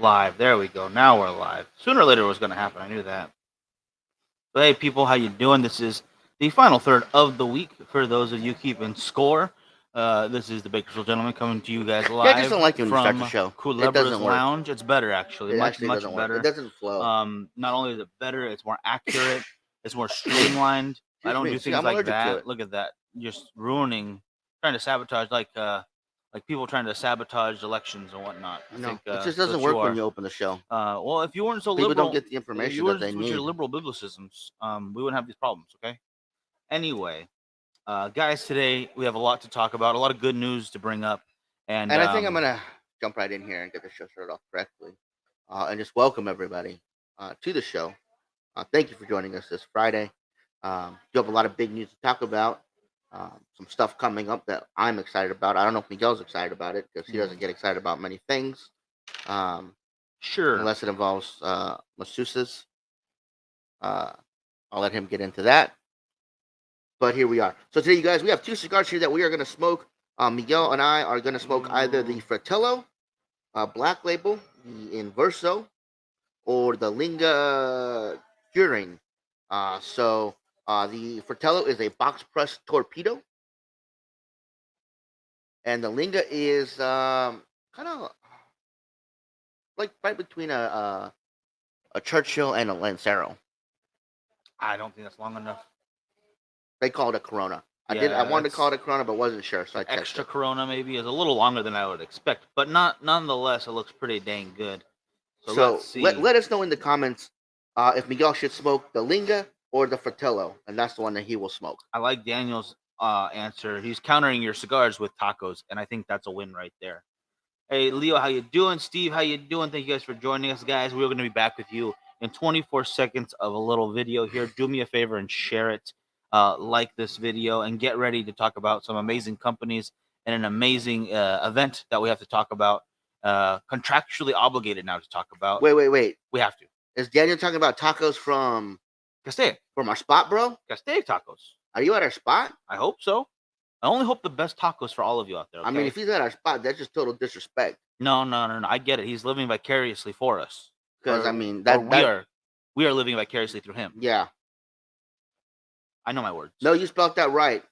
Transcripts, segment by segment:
Live. There we go. Now we're live. Sooner or later it was going to happen. I knew that. But hey, people, how you doing? This is the final third of the week for those of you keeping score. This is the Bakersfield Gentleman coming to you guys Yeah, I just live don't like it when you start the from show. It Culebra's doesn't work. Lounge. It's better, actually. It Much, actually much doesn't work. It better. doesn't flow. Not only is it better, it's more accurate. It's more streamlined. I don't do things I'm like allergic to that. it. Look at that. Just ruining, trying to sabotage, like people trying to sabotage elections and whatnot. I No, think it just that's doesn't what work you when are. you open the show. Well, if you weren't so People liberal, don't get the if information you that weren't they with your need. liberal biblicisms, we wouldn't have these problems. Okay. Anyway, guys, today we have a lot to talk about, a lot of good news to bring up, and I think I'm gonna jump right in here and get the show started off correctly, and just welcome everybody to the show. Thank you for joining us this Friday. You have a lot of big news to talk about. Some stuff coming up that I'm excited about. I don't know if Miguel's excited about it because he doesn't get excited about many things. Sure. Unless it involves masseuses. I'll let him get into that. But here we are. So today, you guys, we have two cigars here that we are going to smoke. Miguel and I are going to smoke either the Fratello Black Label, the Inverso, or the Linga Curing. The Fratello is a box press torpedo, and the Linga is kind of like right between a Churchill and a Lancero. I don't think that's long enough. They call it a Corona. I wanted to call it a Corona, but wasn't sure, so I checked extra it. Corona maybe is a little longer than I would expect, but nonetheless, it looks pretty dang good. So let's see. Let us know in the comments if Miguel should smoke the Linga or the Fratello, and that's the one that he will smoke. I like Daniel's answer. He's countering your cigars with tacos, and I think that's a win right there. Hey, Leo, how you doing? Steve, how you doing? Thank you guys for joining us, guys. We're going to be back with you in 24 seconds of a little video here. Do me a favor and share it. Like this video and get ready to talk about some amazing companies and an amazing event that we have to talk about. Contractually obligated now to talk about. Wait. We have to. Is Daniel talking about tacos from Castell? From our spot, bro? Castell tacos. Are you at our spot? I hope so. I only hope the best tacos for all of you out there. Okay? I mean, if he's at our spot, that's just total disrespect. No. I get it. He's living vicariously for us. Because I mean, we are living vicariously through him. Yeah. I know my words. No, you spelled that right.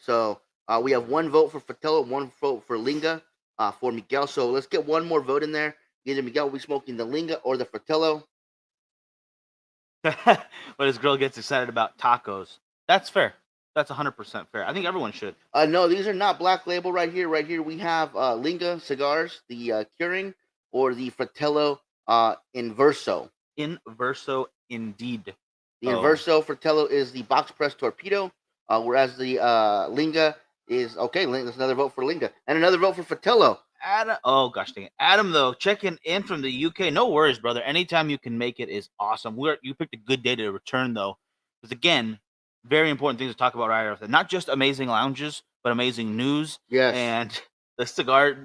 So we have one vote for Fratello, one vote for Linga for Miguel. So let's get one more vote in there. Either Miguel will be smoking the Linga or the Fratello. But his girl gets excited about tacos. That's fair. That's 100% fair. I think everyone should. No, these are not Black Label right here. Right here we have Linga Cigars, the Curing, or the Fratello Inverso. Inverso, indeed. The Inverso Fratello is the box press torpedo, whereas the Linga is okay. There's another vote for Linga and another vote for Fratello. Adam, oh gosh dang it, Adam though, checking in from the UK. No worries, brother. Anytime you can make it is awesome. You picked a good day to return though, because again, very important things to talk about right after. Not just amazing lounges, but amazing news. Yes. And the cigar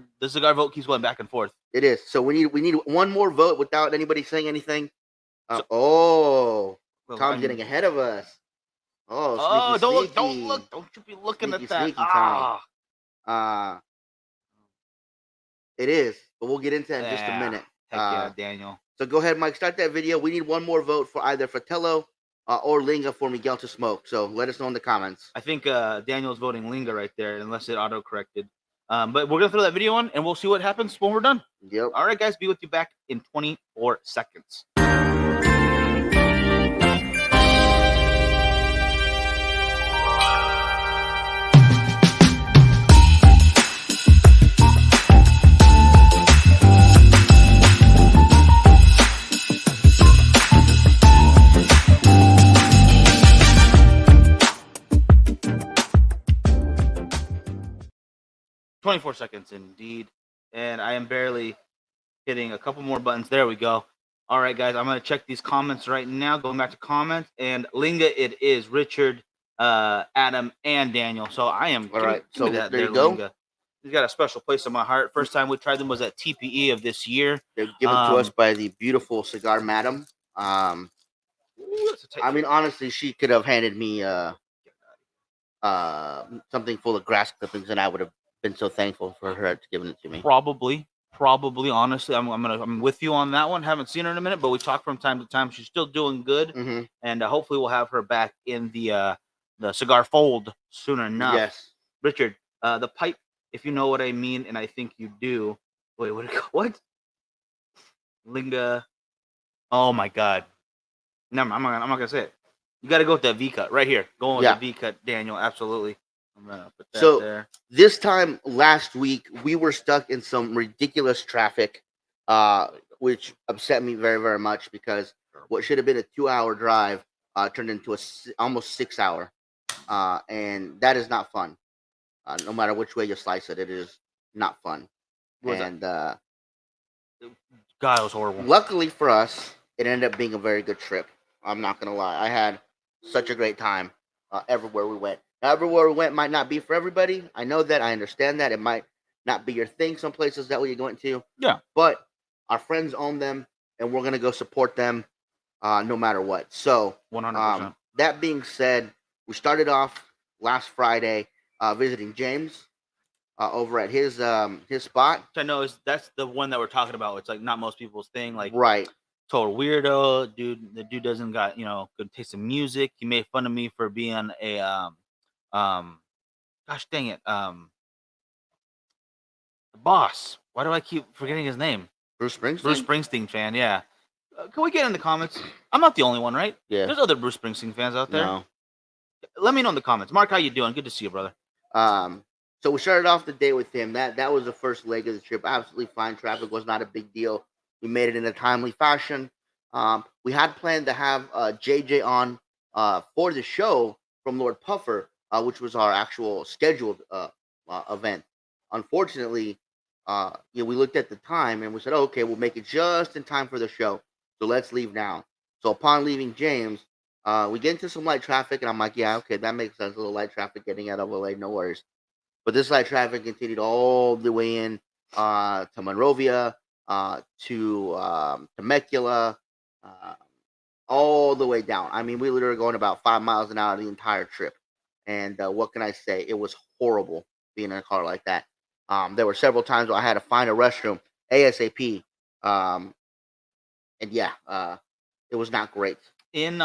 vote keeps going back and forth. It is. So we need one more vote without anybody saying anything. Tom's getting ahead of us. Oh, don't look. Don't you be looking at that. It is, but we'll get into that in just a minute. Heck yeah, Daniel. So go ahead, Mike, start that video. We need one more vote for either Fratello or Linga for Miguel to smoke. So let us know in the comments. I think Daniel's voting Linga right there, unless it auto-corrected. But we're going to throw that video on, and we'll see what happens when we're done. Yep. All right, guys, be with you back in 24 seconds. 24 seconds indeed. And I am barely hitting a couple more buttons. There we go. All right, guys, I'm going to check these comments right now. Going back to comments. And Linga, it is Richard, Adam, and Daniel. So I am. All right. So there you go. Linga. He's got a special place in my heart. First time we tried them was at TPE of this year. They're given to us by the beautiful cigar madam. I mean, honestly, she could have handed me something full of grass clippings, and I would have been so thankful for her giving it to me. Probably. probably, honestly, I'm with you on that one. Haven't seen her in a minute, but we talk from time to time. She's still doing good, Mm-hmm. and hopefully we'll have her back in the cigar fold soon enough. Yes. Richard, the pipe, if you know what I mean, and I think you do. Wait, what? Linga. Oh my God. No, I'm not gonna say it. You got to go with that V cut right here. Going with Yeah. the V cut, Daniel. Absolutely. I'm gonna put that So there. this time last week, we were stuck in some ridiculous traffic, which upset me very, very much because what should have been a 2-hour drive turned into almost 6-hour, and that is not fun. No matter which way you slice it, it is not fun. What was And that? God, it was horrible. luckily for us, it ended up being a very good trip. I'm not gonna lie. I had such a great time everywhere we went. Now, everywhere we went might not be for everybody. I know that. I understand that. It might not be your thing. Some places that you're going to. Yeah. But our friends own them, and we're gonna go support them no matter what. So 100%. that being said, we started off last Friday visiting James over at his spot. Which I know that's the one that we're talking about. It's like not most people's thing. Like Right. total weirdo, dude. The dude doesn't got good taste in music. He made fun of me for being a gosh dang it, the boss. Why do I keep forgetting his name? Bruce Springsteen. Bruce Springsteen fan. Yeah. Can we get in the comments? I'm not the only one, right? Yeah. There's other Bruce Springsteen fans out there. No. Let me know in the comments. Mark, how you doing? Good to see you, brother. So we started off the day with him. That was the first leg of the trip. Absolutely fine. Traffic was not a big deal. We made it in a timely fashion. We had planned to have JJ on for the show from Lord Puffer, which was our actual scheduled event. Unfortunately, we looked at the time and we said, okay, we'll make it just in time for the show. So let's leave now. So upon leaving James, we get into some light traffic, and I'm like, yeah, okay, that makes sense. A little light traffic getting out of LA, no worries. But this light traffic continued all the way in to Monrovia, to Temecula, all the way down. I mean, we literally going about 5 miles an hour the entire trip. And what can I say? It was horrible being in a car like that. There were several times where I had to find a restroom ASAP. And yeah, it was not great. In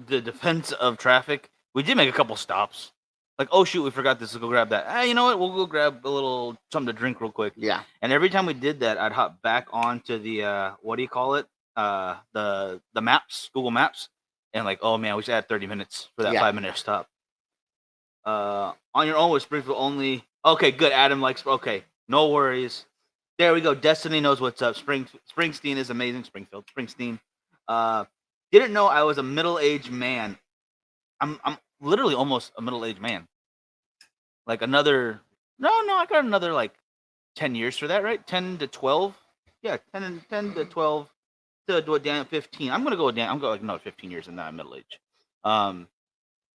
the defense of traffic, we did make a couple stops. Like, oh shoot, we forgot this. Let's go grab that. You know what? We'll go grab a little something to drink real quick. Yeah. And every time we did that, I'd hop back onto the what do you call it? The maps, Google Maps, and like, oh man, we should add 30 minutes for that 5-minute stop. On your own with Springfield only. Okay, good. Adam likes. Okay, no worries. There we go. Destiny knows what's up. Springsteen is amazing. Springsteen. Didn't know I was a middle-aged man. I'm literally almost a middle-aged man. Like another. No, I got another like 10 years for that, right? 10 to 12. Yeah, 10 to 12 to do a damn 15. I'm gonna go with I'm going like another 15 years in that middle age. Then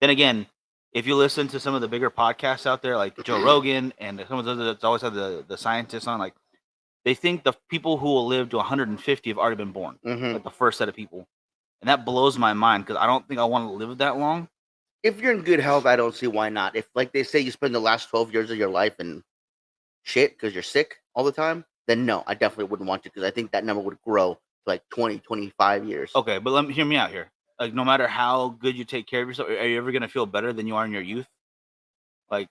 again, if you listen to some of the bigger podcasts out there, like Joe Rogan and some of those that always have the scientists on, like they think the people who will live to 150 have already been born, like the first set of people, and that blows my mind because I don't think I want to live that long. If you're in good health, I don't see why not. If, like they say, you spend the last 12 years of your life in shit because you're sick all the time, then no, I definitely wouldn't want to because I think that number would grow to like 20, 25 years. Okay, but hear me out here. Like, no matter how good you take care of yourself, are you ever gonna feel better than you are in your youth? Like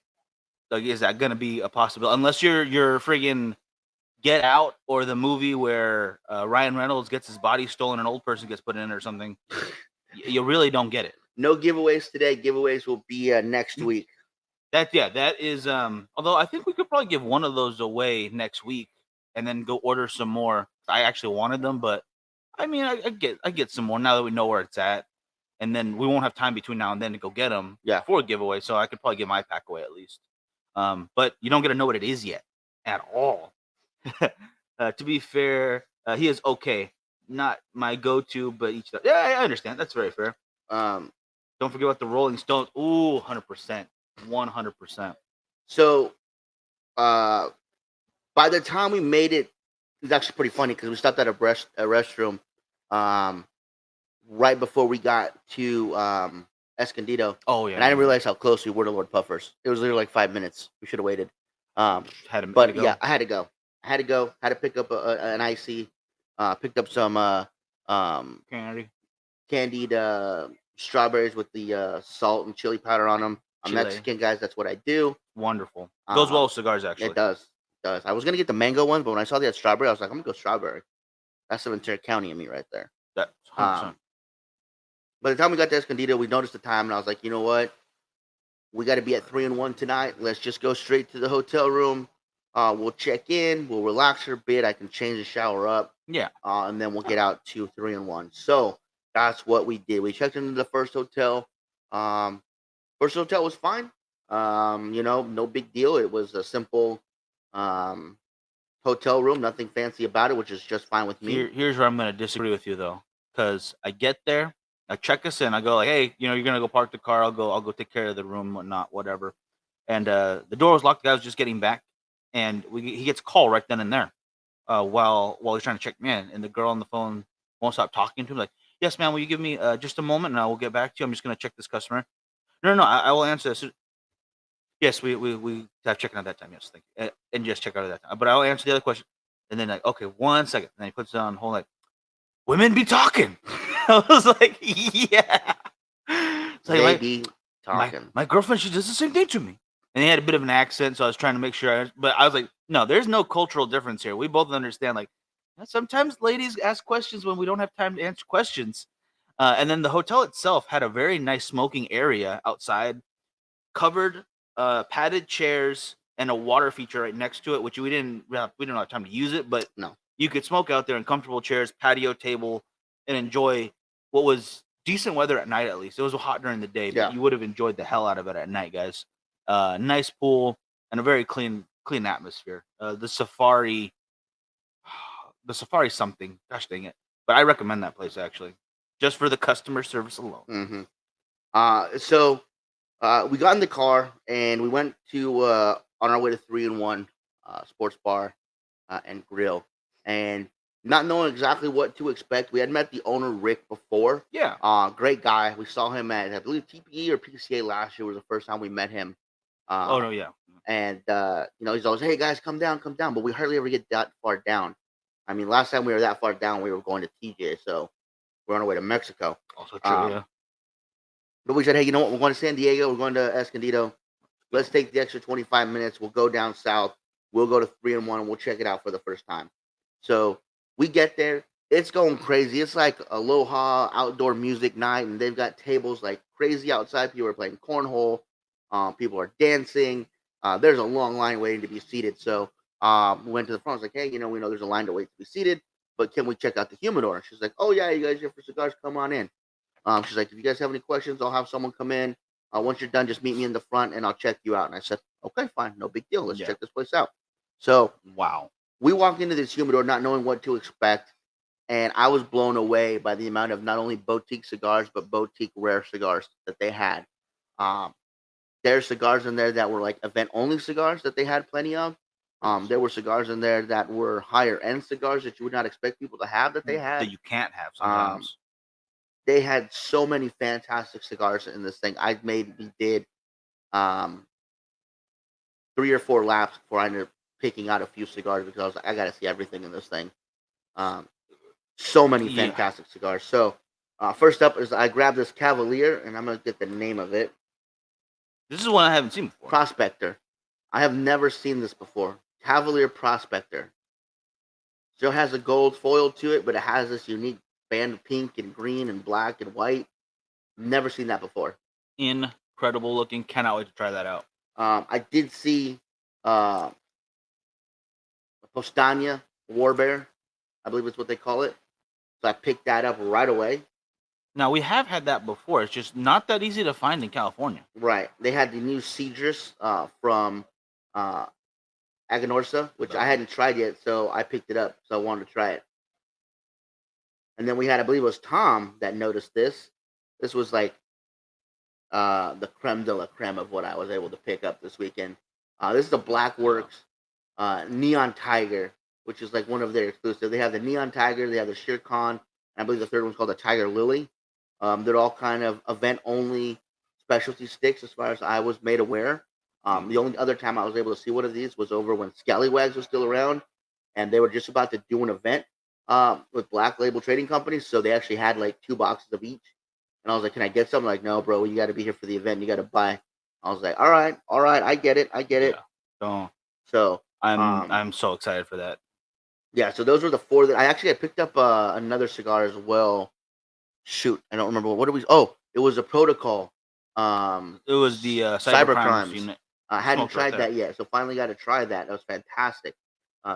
is that gonna be a possibility? Unless you're friggin' Get Out or the movie where Ryan Reynolds gets his body stolen, an old person gets put in or something. You really don't get it. No giveaways today. Giveaways will be next week. That is. Although I think we could probably give one of those away next week and then go order some more. I actually wanted them, but I mean, I get some more now that we know where it's at, and then we won't have time between now and then to go get them for a giveaway. So I could probably give my pack away at least. But you don't get to know what it is yet at all. To be fair, he is okay. Not my go-to, but each. Yeah, I understand. That's very fair. Don't forget about the Rolling Stones. Ooh, 100%, 100%. So, by the time we made it, it was actually pretty funny because we stopped at a restroom, right before we got to Escondido. Oh yeah. And I didn't realize how close we were to Lord Puffers. It was literally like 5 minutes. We should have waited. I had to go. I had to go. I had to go. Had to pick up an icy. Picked up some um, Candy, candied strawberries with the salt and chili powder on them. I'm chile, Mexican, guys. That's what I do. wonderful. Goes well Um, with cigars, it actually. does. It does. I was gonna get the mango one, but when I saw they had strawberry, I was like, I'm gonna go strawberry. That's the Ventura County in me right there. That's 100%. Um, by the time we got to Escondido, we noticed the time, and I was like, you know what? We got to be at 3-1 tonight. Let's just go straight to the hotel room. We'll check in. We'll relax for a bit. I can change the shower up, Yeah. and then we'll get out to 3-1. So that's what we did. We checked into the first hotel. Um, First hotel was fine. No big deal. It was a simple um, hotel room, nothing fancy about it, which is just fine with me. Here's where I'm going to disagree with you, though, because I get there, I check us in, I go like, hey, you're going to go park the car. I'll go take care of the room, whatnot, whatever. And the door was locked. The guy was just getting back, and he gets a call right then and there. While he's trying to check me in, and the girl on the phone won't stop talking to him. Like, yes, ma'am, will you give me just a moment, and I will get back to you. I'm just going to check this customer. No, I will answer this. Yes, we have check-in at that time. Yes, thank you. And just check out at that time. But I'll answer the other question. And then like, okay, 1 second. And then he puts it on hold. Like, women be talking. I was like, yeah. It's like, They be my talking. my girlfriend, she does the same thing to me. And he had a bit of an accent, so I was trying to make sure. But I was like, no, there's no cultural difference here. We both understand. Like, sometimes ladies ask questions when we don't have time to answer questions. And then the hotel itself had a very nice smoking area outside, covered padded chairs and a water feature right next to it, which we didn't have time to use it, but No. you could smoke out there in comfortable chairs, patio table, and enjoy what was decent weather at night. At least it was hot during the day, Yeah. but you would have enjoyed the hell out of it at night, guys. Nice pool and a very clean atmosphere. The safari something. Gosh dang it! But I recommend that place actually, just for the customer service alone. So we got in the car and we went to on our way to 3-1 Sports Bar and Grill, and not knowing exactly what to expect. We had met the owner Rick before. Yeah. Great guy. We saw him at, I believe, TPE or PCA last year was the first time we met him. Oh no, yeah. And he's always, hey guys, come down. But we hardly ever get that far down. I mean, last time we were that far down, we were going to TJ, so we're on our way to Mexico. Also true, yeah. But we said, hey, you know what? We're going to San Diego. We're going to Escondido. Let's take the extra 25 minutes. We'll go down south. We'll go to 3-1 and we'll check it out for the first time. So we get there. It's going crazy. It's like Aloha outdoor music night, and they've got tables like crazy outside. People are playing cornhole. People are dancing. There's a long line waiting to be seated. So we went to the front. I was like, hey, we know there's a line to wait to be seated, but can we check out the humidor? And she's like, oh, yeah, you guys here for cigars? Come on in. She's like, if you guys have any questions, I'll have someone come in. Once you're done, just meet me in the front and I'll check you out. And I said, okay, fine. No big deal. Let's check this place out. So wow. We walked into this humidor not knowing what to expect. And I was blown away by the amount of not only boutique cigars, but boutique rare cigars that they had. There's cigars in there that were like event-only cigars that they had plenty of. There were cigars in there that were higher-end cigars that you would not expect people to have that they had. That you can't have sometimes. They had so many fantastic cigars in this thing. We did 3 or 4 laps before I ended up picking out a few cigars because I was like, I got to see everything in this thing. So many fantastic cigars. So first up is I grabbed this Cavalier, and I'm going to get the name of it. This is one I haven't seen before. Prospector. I have never seen this before. Cavalier Prospector. Still has a gold foil to it, but it has this unique band of pink and green and black and white. Never seen that before. Incredible looking. Cannot wait to try that out. I did see Postania Warbear. I believe it's what they call it. So I picked that up right away. Now, we have had that before. It's just not that easy to find in California. Right. They had the new Cigars from Aganorsa, which I hadn't tried yet, so I picked it up. So I wanted to try it. And then we had, I believe it was Tom that noticed this. This was like the creme de la creme of what I was able to pick up this weekend. This is the Blackworks Neon Tiger, which is like one of their exclusive. They have the Neon Tiger, they have the Shere Khan, and I believe the third one's called the Tiger Lily. They're all kind of event-only specialty sticks as far as I was made aware. The only other time I was able to see one of these was over when Scallywags was still around, and they were just about to do an event with Black Label Trading Companies. So they actually had like 2 boxes of each. And I was like, "Can I get some?" Like, "No, bro, you got to be here for the event. You got to buy." I was like, all right, I get it, I get it. Yeah. So So I'm so excited for that. yeah, so those were the 4 that I actually had picked up another cigar as well. Shoot, I don't remember what did we. Oh, it was a Protocol. It was the cyber Cyber crimes Crimes. unit. I hadn't Smoked right tried there. that yet, so finally got to try that. That was fantastic.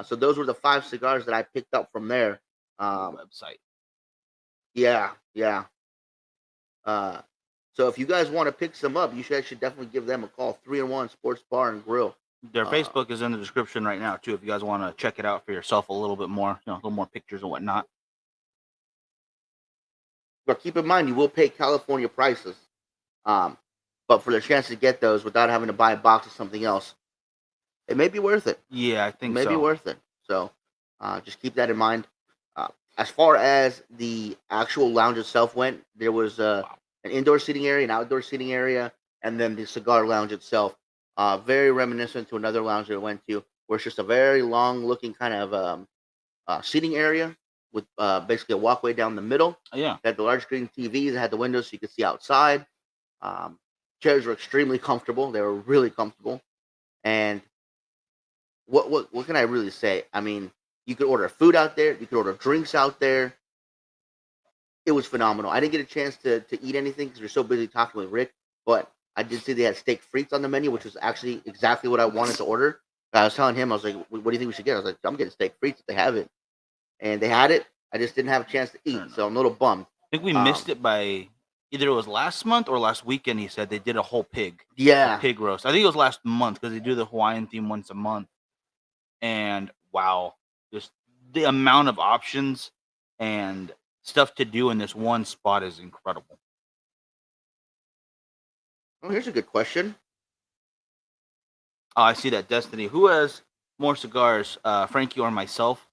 So those were the 5 cigars that I picked up from there. Website. Yeah, yeah. Uh, so if you guys want to pick some up, you should definitely give them a call. 3-in-1 Sports Bar and Grill. Their Facebook is in the description right now too. If you guys want to check it out for yourself a little bit more, a little more pictures and whatnot. But keep in mind, you will pay California prices. But for the chance to get those without having to buy a box of something else, it may be worth it. Yeah, I It think may be so. worth it. So just keep that in mind. As far as the actual lounge itself went, there was an indoor seating area, an outdoor seating area, and then the cigar lounge itself. Very reminiscent to another lounge that I went to, where it's just a very long-looking kind of seating area with basically a walkway down the middle. Yeah. It had the large screen TVs, it had the windows so you could see outside. Um, Chairs were extremely comfortable. They were really comfortable. And what can I really say? I mean, you could order food out there. You could order drinks out there. It was phenomenal. I didn't get a chance to eat anything because we are so busy talking with Rick. But I did see they had steak frites on the menu, which was actually exactly what I wanted to order. I was telling him, I was like, "What do you think we should get?" I was like, "I'm getting steak frites if they have it." And they had it. I just didn't have a chance to eat, so I'm a little bummed. I think we missed it by either it was last month or last weekend. He said they did a whole pig. Yeah, Pig roast. I think it was last month because they do the Hawaiian theme once a month. And wow, just the amount of options and stuff to do in this one spot is incredible. well, here's a good question. Oh, I see that. Destiny. Who has more cigars, Frankie or myself?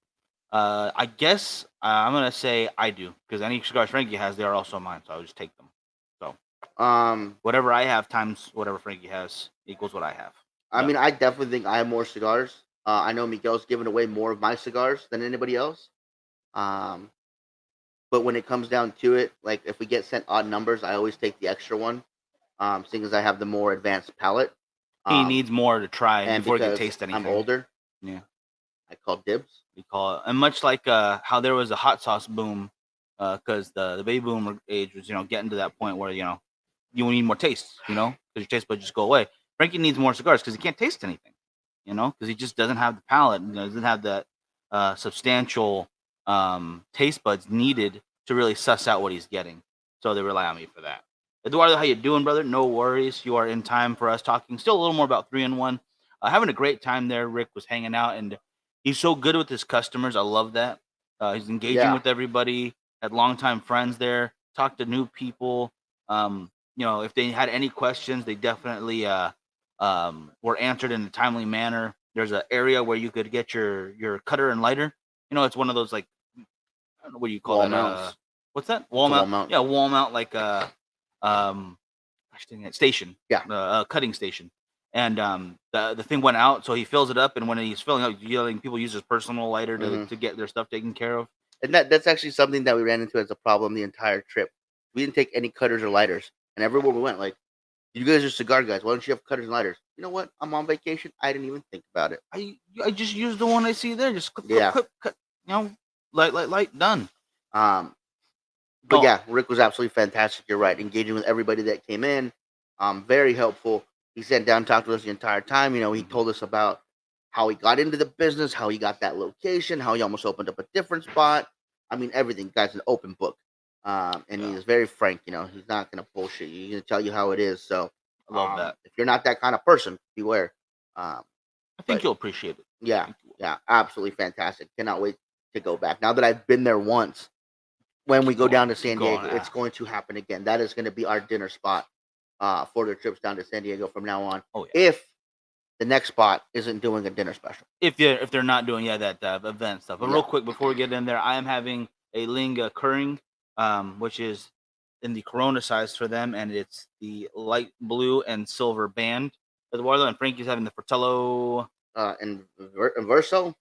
I guess I'm gonna say I do because any cigars Frankie has, they are also mine. So I'll just take them. So whatever I have times whatever Frankie has equals what I have. I mean, I definitely think I have more cigars. I know Miguel's given away more of my cigars than anybody else. Um, but when it comes down to it, like if we get sent odd numbers, I always take the extra one, seeing as I have the more advanced palate. He needs more to try And before he can because taste anything. I'm older, Yeah. I call dibs. We call it, and much like how there was a hot sauce boom, because the baby boomer age was getting to that point where you need more taste, because your taste buds just go away. Frankie needs more cigars because he can't taste anything, because he just doesn't have the palate, doesn't have that substantial taste buds needed to really suss out what he's getting. So they rely on me for that. Eduardo, how you doing, brother? No worries, you are in time for us talking. Still a little more about 3-in-1. Having a great time there. Rick was hanging out and he's so good with his customers. I love that. He's engaging with everybody. Had longtime friends there. Talked to new people. If they had any questions, they definitely were answered in a timely manner. There's an area where you could get your cutter and lighter. It's one of those like I don't know what do you call Wall that? mounts. What's that? Wall Wall mount? mount. Yeah, wall mount like station. Yeah. Cutting station. And the thing went out, so he fills it up, and when he's filling up, people use his personal lighter to get their stuff taken care of. And that's actually something that we ran into as a problem the entire trip. We didn't take any cutters or lighters, and everywhere we went, like, you guys are cigar guys. Why don't you have cutters and lighters? You know what? I'm on vacation. I didn't even think about it. I just use the one I see there. Just cut, light, done. But yeah, Rick was absolutely fantastic. You're right. Engaging with everybody that came in, very helpful. He sat down, talked to us the entire time. He told us about how he got into the business, how he got that location, how he almost opened up a different spot. I mean, everything. Guy's an open book, and he's very frank. He's not gonna bullshit you. He's gonna tell you how it is. So I love that. If you're not that kind of person, beware. I think you'll appreciate it. Yeah, absolutely fantastic. Cannot wait to go back. Now that I've been there once, when we go down to San Diego, it's going to happen again. That is going to be our dinner spot for the trips down to San Diego from now on. Oh, yeah. If the next spot isn't doing a dinner special. If they're not doing that event stuff. But real quick before we get in there, I am having a Linga Curring, which is in the Corona size for them, and it's the light blue and silver band. Eduardo and Frankie's having the Fratello And Verso.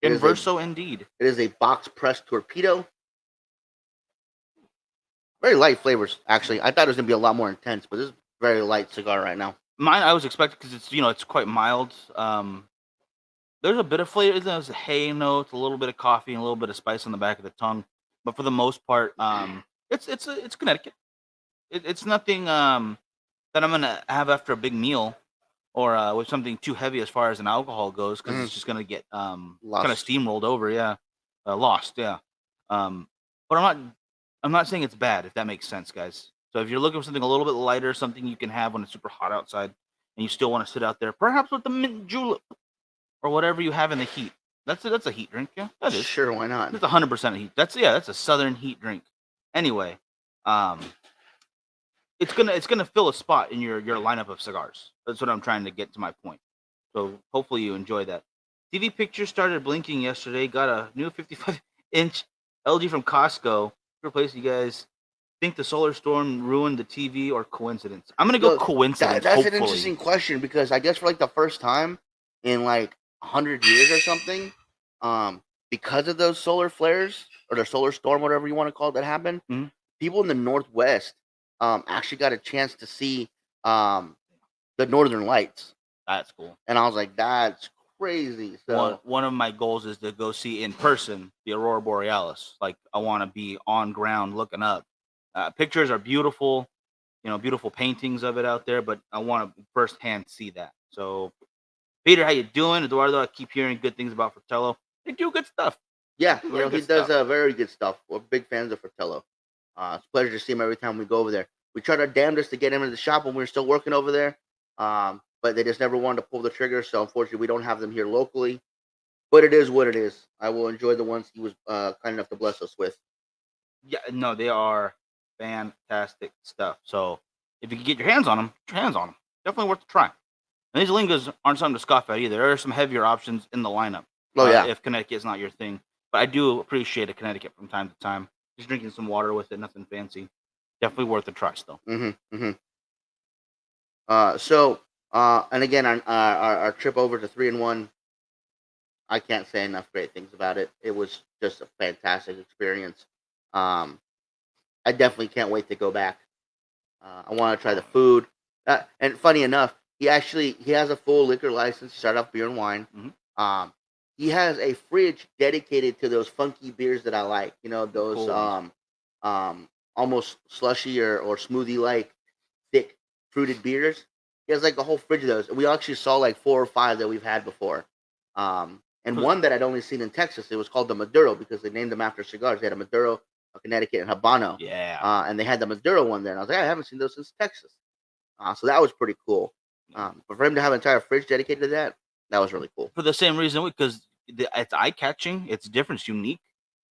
It is a Inverso indeed. it is a box pressed torpedo. Very light flavors, actually. I thought it was gonna be a lot more intense, but this is very light cigar right now. Mine I was expecting because it's it's quite mild. There's a bit of flavor. There's a hay note, a little bit of coffee, and a little bit of spice on the back of the tongue. But for the most part, it's Connecticut. It's nothing that I'm gonna have after a big meal or with something too heavy as far as an alcohol goes because it's just gonna get kind of Lost. steamrolled over. Yeah, lost. Yeah. But I'm not saying it's bad if that makes sense, guys. So if you're looking for something a little bit lighter, something you can have when it's super hot outside, and you still want to sit out there, perhaps with the mint julep or whatever you have in the heat. That's a heat drink. Yeah, that is. Sure, why not? That's 100% heat. That's a southern heat drink. Anyway, um, it's gonna fill a spot in your lineup of cigars. That's what I'm trying to get to my point. So hopefully you enjoy that. TV picture started blinking yesterday. Got a new 55-inch LG from Costco. Replace you guys. Think the solar storm ruined the TV or coincidence? I'm gonna go coincidence. That's hopefully. an interesting question because I guess for like the first time in like 100 years or something, because of those solar flares or the solar storm, whatever you want to call it, that happened, people in the Northwest actually got a chance to see the Northern Lights. That's cool. And I was like, that's crazy. So one of my goals is to go see in person the Aurora Borealis. Like I want to be on ground looking up. Pictures are beautiful, beautiful paintings of it out there, but I want to firsthand see that. So, Peter, how you doing? Eduardo, I keep hearing good things about Fratello. They do good stuff. Yeah, he does very good stuff. We're big fans of Fratello. It's a pleasure to see him every time we go over there. We tried our damnedest to get him into the shop when we were still working over there, but they just never wanted to pull the trigger. So unfortunately, we don't have them here locally. But it is what it is. I will enjoy the ones he was kind enough to bless us with. Yeah, no, they are fantastic stuff. So if you can get your hands on them, get your hands on them. Definitely worth a try. And these Lingas aren't something to scoff at either. There are some heavier options in the lineup. Oh yeah. If Connecticut is not your thing, but I do appreciate a Connecticut from time to time. Just drinking some water with it, nothing fancy. Definitely worth a try still. And again, on our trip over to 3-in-1, I can't say enough great things about it. It was just a fantastic experience. I definitely can't wait to go back. I want to try the food. And funny enough, he has a full liquor license. He started off beer and wine. He has a fridge dedicated to those funky beers that I like. Those Cool. Almost slushy or smoothie like thick fruited beers. He has like a whole fridge of those. And we actually saw like 4 or 5 that we've had before. And one that I'd only seen in Texas. It was called the Maduro because they named them after cigars. They had a Maduro, a Connecticut, and Habano. Yeah. And they had the Maduro one there. And I was like, I haven't seen those since Texas. So that was pretty cool. But for him to have an entire fridge dedicated to that was really cool. For the same reason, because it's eye catching. It's different. It's unique.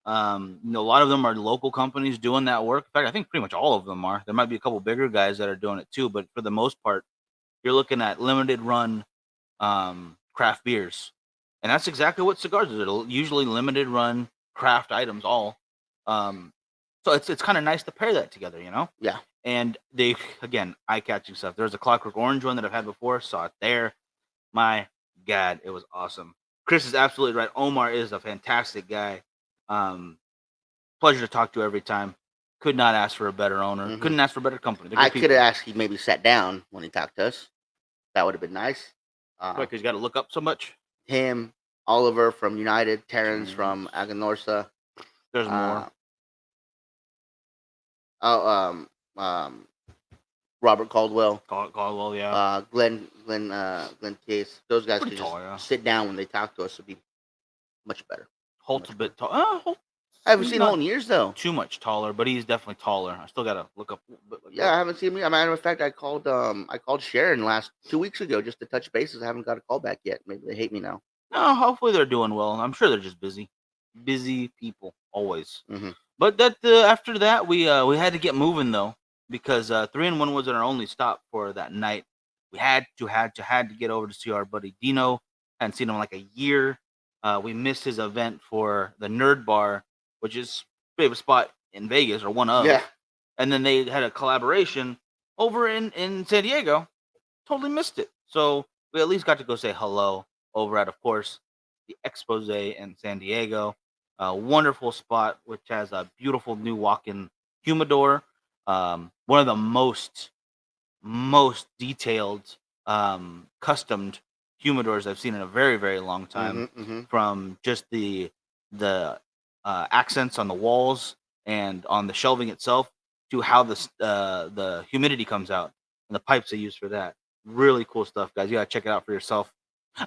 A lot of them are local companies doing that work. In fact, I think pretty much all of them are. There might be a couple bigger guys that are doing it too, but for the most part, you're looking at limited run craft beers, and that's exactly what cigars is. It'll usually limited run craft items all. So it's kind of nice to pair that together, Yeah. And they, again, eye catching stuff. There's a Clockwork Orange one that I've had before. Saw it there. My God, it was awesome. Chris is absolutely right. Omar is a fantastic guy. Pleasure to talk to every time. Could not ask for a better owner. Couldn't ask for a better company. I could have asked he maybe sat down when he talked to us. That would have been nice. Because you got to look up so much. Him, Oliver from United, Terrence from Aganorsa. There's more. Robert Caldwell. Caldwell, yeah. Glenn Case. Those guys Pretty could tall, just sit down when they talk to us. It'd be much better. Holt's a bit tall. I haven't seen Holt in years though. Too much taller, but he's definitely taller. I still gotta look up. I haven't seen him. As a matter of fact, I called Sharon last 2 weeks ago just to touch bases. I haven't got a call back yet. Maybe they hate me now. No, hopefully they're doing well. I'm sure they're just busy. Busy people always. But that after that we had to get moving though because 3-in-1 wasn't our only stop for that night. We had to get over to see our buddy Dino. Hadn't seen him in like a year. We missed his event for the Nerd Bar, which is a favorite spot in Vegas or one of. Yeah. And then they had a collaboration over in San Diego. Totally missed it. So we at least got to go say hello over at, of course, the Expose in San Diego. A wonderful spot, which has a beautiful new walk-in humidor. One of the most detailed, customed humidors I've seen in a very, very long time. Mm-hmm. From just the accents on the walls and on the shelving itself to how the humidity comes out and the pipes they use for that. Really cool stuff, guys. You gotta check it out for yourself.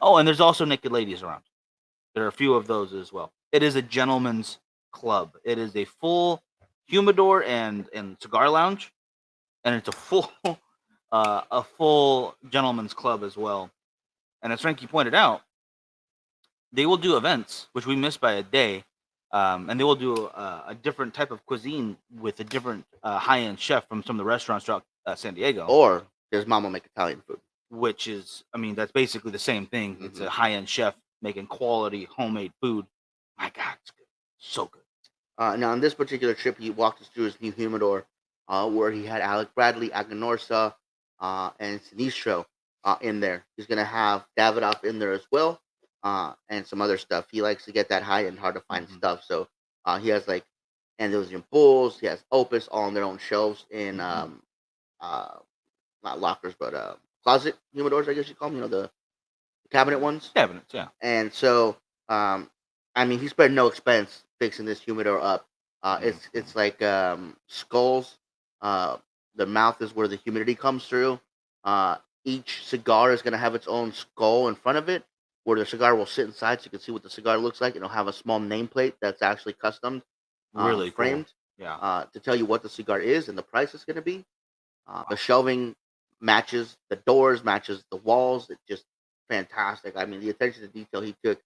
Oh, and there's also naked ladies around. There are a few of those as well. It is a gentleman's club. It is a full humidor and cigar lounge, and it's a full a full gentleman's club as well. And as Frankie pointed out, they will do events, which we missed by a day, and they will do a different type of cuisine with a different high-end chef from some of the restaurants throughout San Diego. Or does Mama make Italian food? Which is, I mean, that's basically the same thing. It's a high-end chef making quality homemade food. My God, it's good, so good. Now, on this particular trip, he walked us through his new humidor, where he had Alec Bradley, Aganorsa, and Sinistro in there. He's going to have Davidoff in there as well, and some other stuff. He likes to get that high and hard to find stuff. So he has like Andalusian Bulls, he has Opus all on their own shelves in not lockers, but closet humidors, I guess you call them, the cabinet ones. Cabinets, yeah. And so, I mean, he spared no expense fixing this humidor up. It's like skulls. The mouth is where the humidity comes through. Each cigar is going to have its own skull in front of it, where the cigar will sit inside, so you can see what the cigar looks like. It'll have a small nameplate that's actually custom, really framed, cool. Yeah, to tell you what the cigar is and the price is going to be. The shelving matches the doors, matches the walls. It's just fantastic. I mean, the attention to detail he took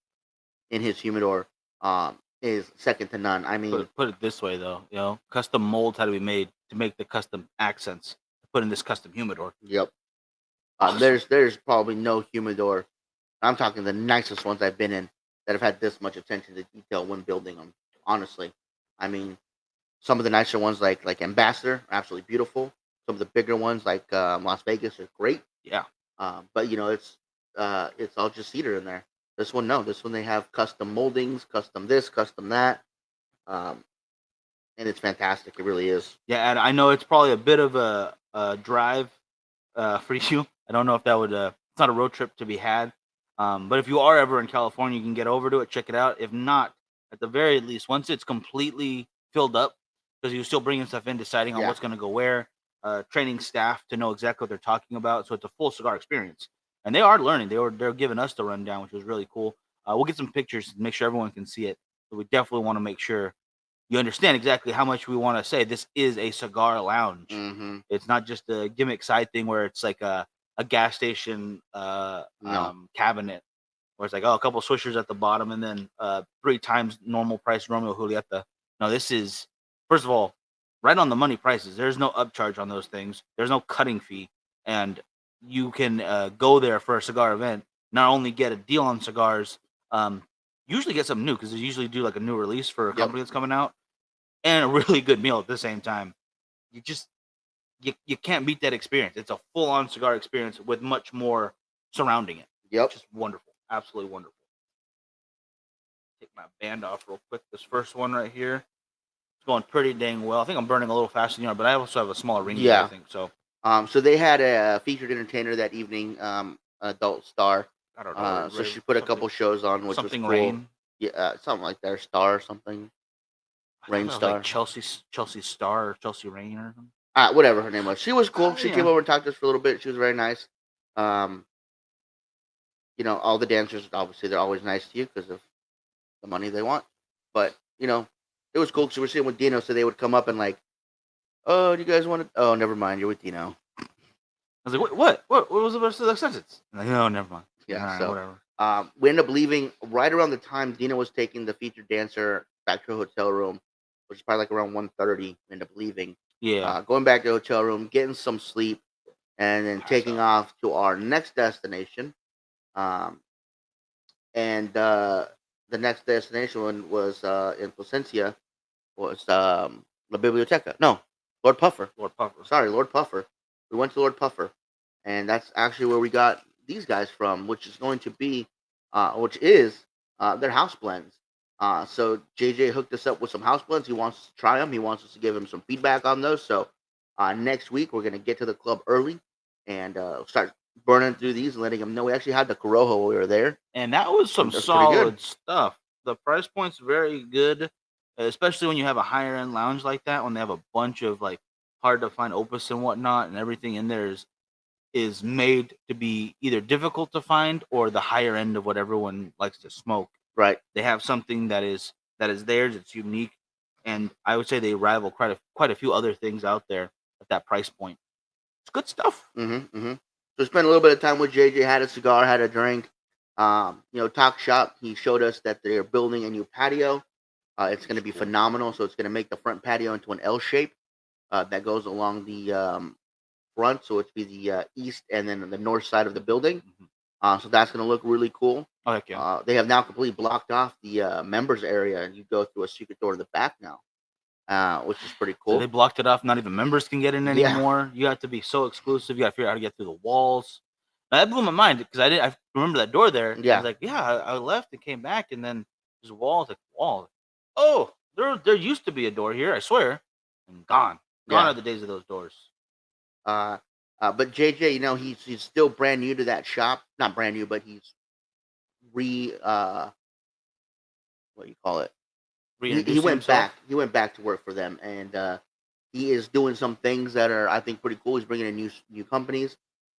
in his humidor is second to none. I mean, put it this way though, custom molds had to be made to make the custom accents put in this custom humidor. Yep. Awesome. There's probably no humidor. I'm talking the nicest ones I've been in that have had this much attention to detail when building them. Honestly, I mean, some of the nicer ones like Ambassador are absolutely beautiful. Some of the bigger ones like Las Vegas are great. Yeah. But it's all just cedar in there. This one, no. This one they have custom moldings, custom this, custom that, and it's fantastic. It really is. Yeah, and I know it's probably a bit of a drive for you. I don't know if that would. It's not a road trip to be had. But if you are ever in California, you can get over to it, check it out. If not, at the very least, once it's completely filled up, because you're still bringing stuff in, deciding on what's going to go where, training staff to know exactly what they're talking about. So it's a full cigar experience. And they are learning. They're giving us the rundown, which was really cool. We'll get some pictures to make sure everyone can see it. But we definitely want to make sure you understand exactly how much we want to say this is a cigar lounge. Mm-hmm. It's not just a gimmick side thing where it's like a gas station cabinet where it's like, a couple swishers at the bottom and then 3 times normal price Romeo Julieta. No, this is, first of all, right on the money prices. There's no upcharge on those things. There's no cutting fee. And you can go there for a cigar event, not only get a deal on cigars, usually get something new because they usually do like a new release for a company that's coming out, and a really good meal at the same time. You can't beat that experience. It's a full-on cigar experience with much more surrounding it. Yep. Just wonderful. Absolutely wonderful. Take my band off real quick. This first one right here, it's going pretty dang well. I think I'm burning a little faster than you are, but I also have a smaller ring. Yeah. I think so. So they had a featured entertainer that evening, adult star. I don't know. So she put a couple shows on, which something was cool. Rain. Yeah, something like that. Star or something. Rain Star. Like Chelsea Star or Chelsea Rain or something. Whatever her name was. She was cool. She came over and talked to us for a little bit. She was very nice. All the dancers, obviously, they're always nice to you because of the money they want. But, it was cool because we were sitting with Dino, so they would come up and like, oh, do you guys want to? Oh, never mind. You're with Dino. I was like, what? What was the rest of the sentence? I'm like, no, never mind. Yeah, so whatever. We ended up leaving right around the time Dino was taking the featured dancer back to a hotel room, which is probably like around 1:30. We ended up leaving. Yeah. Going back to the hotel room, getting some sleep, and then taking off to our next destination. And the next destination was in Placencia, was La Biblioteca. No, Lord Puffer. Sorry, Lord Puffer. We went to Lord Puffer, and that's actually where we got these guys from, which is going to be, which is they're house blends. So JJ hooked us up with some house blends. He wants us to try them. He wants us to give him some feedback on those. So next week we're gonna get to the club early and start burning through these and letting him know. We actually had the Corojo while we were there, And that was some and that's pretty good. solid stuff. The price point's very good, especially when you have a higher end lounge like that. When they have a bunch of like hard to find opus and whatnot, and everything in there is made to be either difficult to find or the higher end of what everyone likes to smoke. Right. They have something that is theirs. It's unique, and I would say they rival quite a few other things out there at that price point. It's good stuff. Mm-hmm. Mm-hmm. So spent a little bit of time with JJ. Had a cigar, had a drink. Talk shop. He showed us that they're building a new patio. It's going to be phenomenal. So it's going to make the front patio into an L shape that goes along the front. So it's be the east and then the north side of the building. So that's going to look really cool. Oh heck yeah! They have now completely blocked off the members area, and you go through a secret door to the back now, which is pretty So cool. they blocked it off. Not even members can get in Yeah. anymore. You have to be so exclusive. You got to figure out how to get through the walls. Now, that blew my mind because I remember that door there. I Yeah. was like, yeah, I left and came back, and then there's walls, like walls. Oh, there used to be a door here. I swear, and gone. Gone Yeah. are the days of those doors. But JJ, he's still brand new to that shop. Not brand new, but he's what do you call it? He Reintroducing went himself. back. He went back to work for them, and he is doing some things that are, I think, pretty cool. He's bringing in new companies,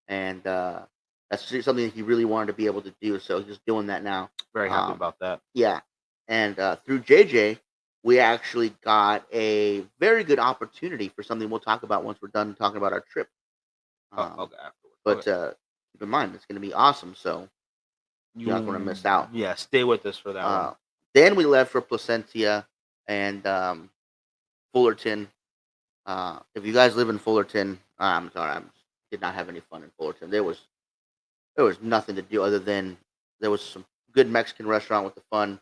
and that's something that he really wanted to be able to do. So he's doing that now. Very happy Um, about that. Yeah, and through JJ, we actually got a very good opportunity for something we'll talk about once we're done talking about our trip. Okay, afterwards. But Okay. keep in mind, it's going to be awesome. So you're not going to miss out. Yeah, stay with us for that one. Then we left for Placentia and Fullerton. If you guys live in Fullerton, I'm sorry, I did not have any fun in Fullerton. There was nothing to do other than there was some good Mexican restaurant with the fun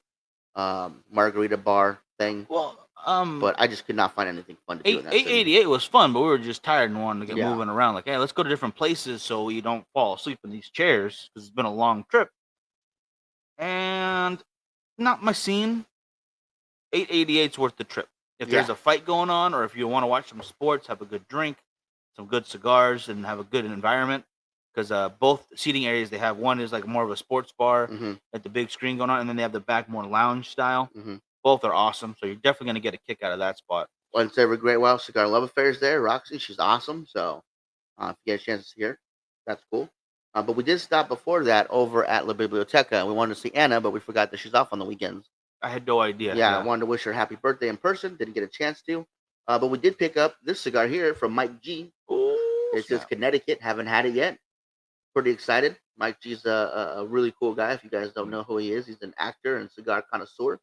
margarita bar thing. Well, But I just could not find anything fun to do in that city. 888 was fun, but we were just tired and wanted to get Yeah. moving around. Like, hey, let's go to different places so we don't fall asleep in these chairs because it's been a long trip. And not my scene. 888's worth the trip. If there's Yeah. a fight going on, or if you want to watch some sports, have a good drink, some good cigars, and have a good environment. Because both seating areas they have, one is like more of a sports bar hmm at the big screen going on, and then they have the back more lounge style. hmm Both are awesome, so you're definitely gonna get a kick out of that spot. Once every Great Wild Cigar Love Affairs there. Roxy, she's awesome. So if you get a chance to see her, that's cool. But we did stop before that over at La Biblioteca. We wanted to see Anna, but we forgot that she's off on the weekends. I had no idea. Yeah, I wanted to wish her happy birthday in person. Didn't get a chance to. But we did pick up this cigar here from Mike G. Ooh, It's just snap. Connecticut. Haven't had it yet. Pretty excited. Mike G's a really cool guy. If you guys don't know who he is, he's an actor and cigar connoisseur.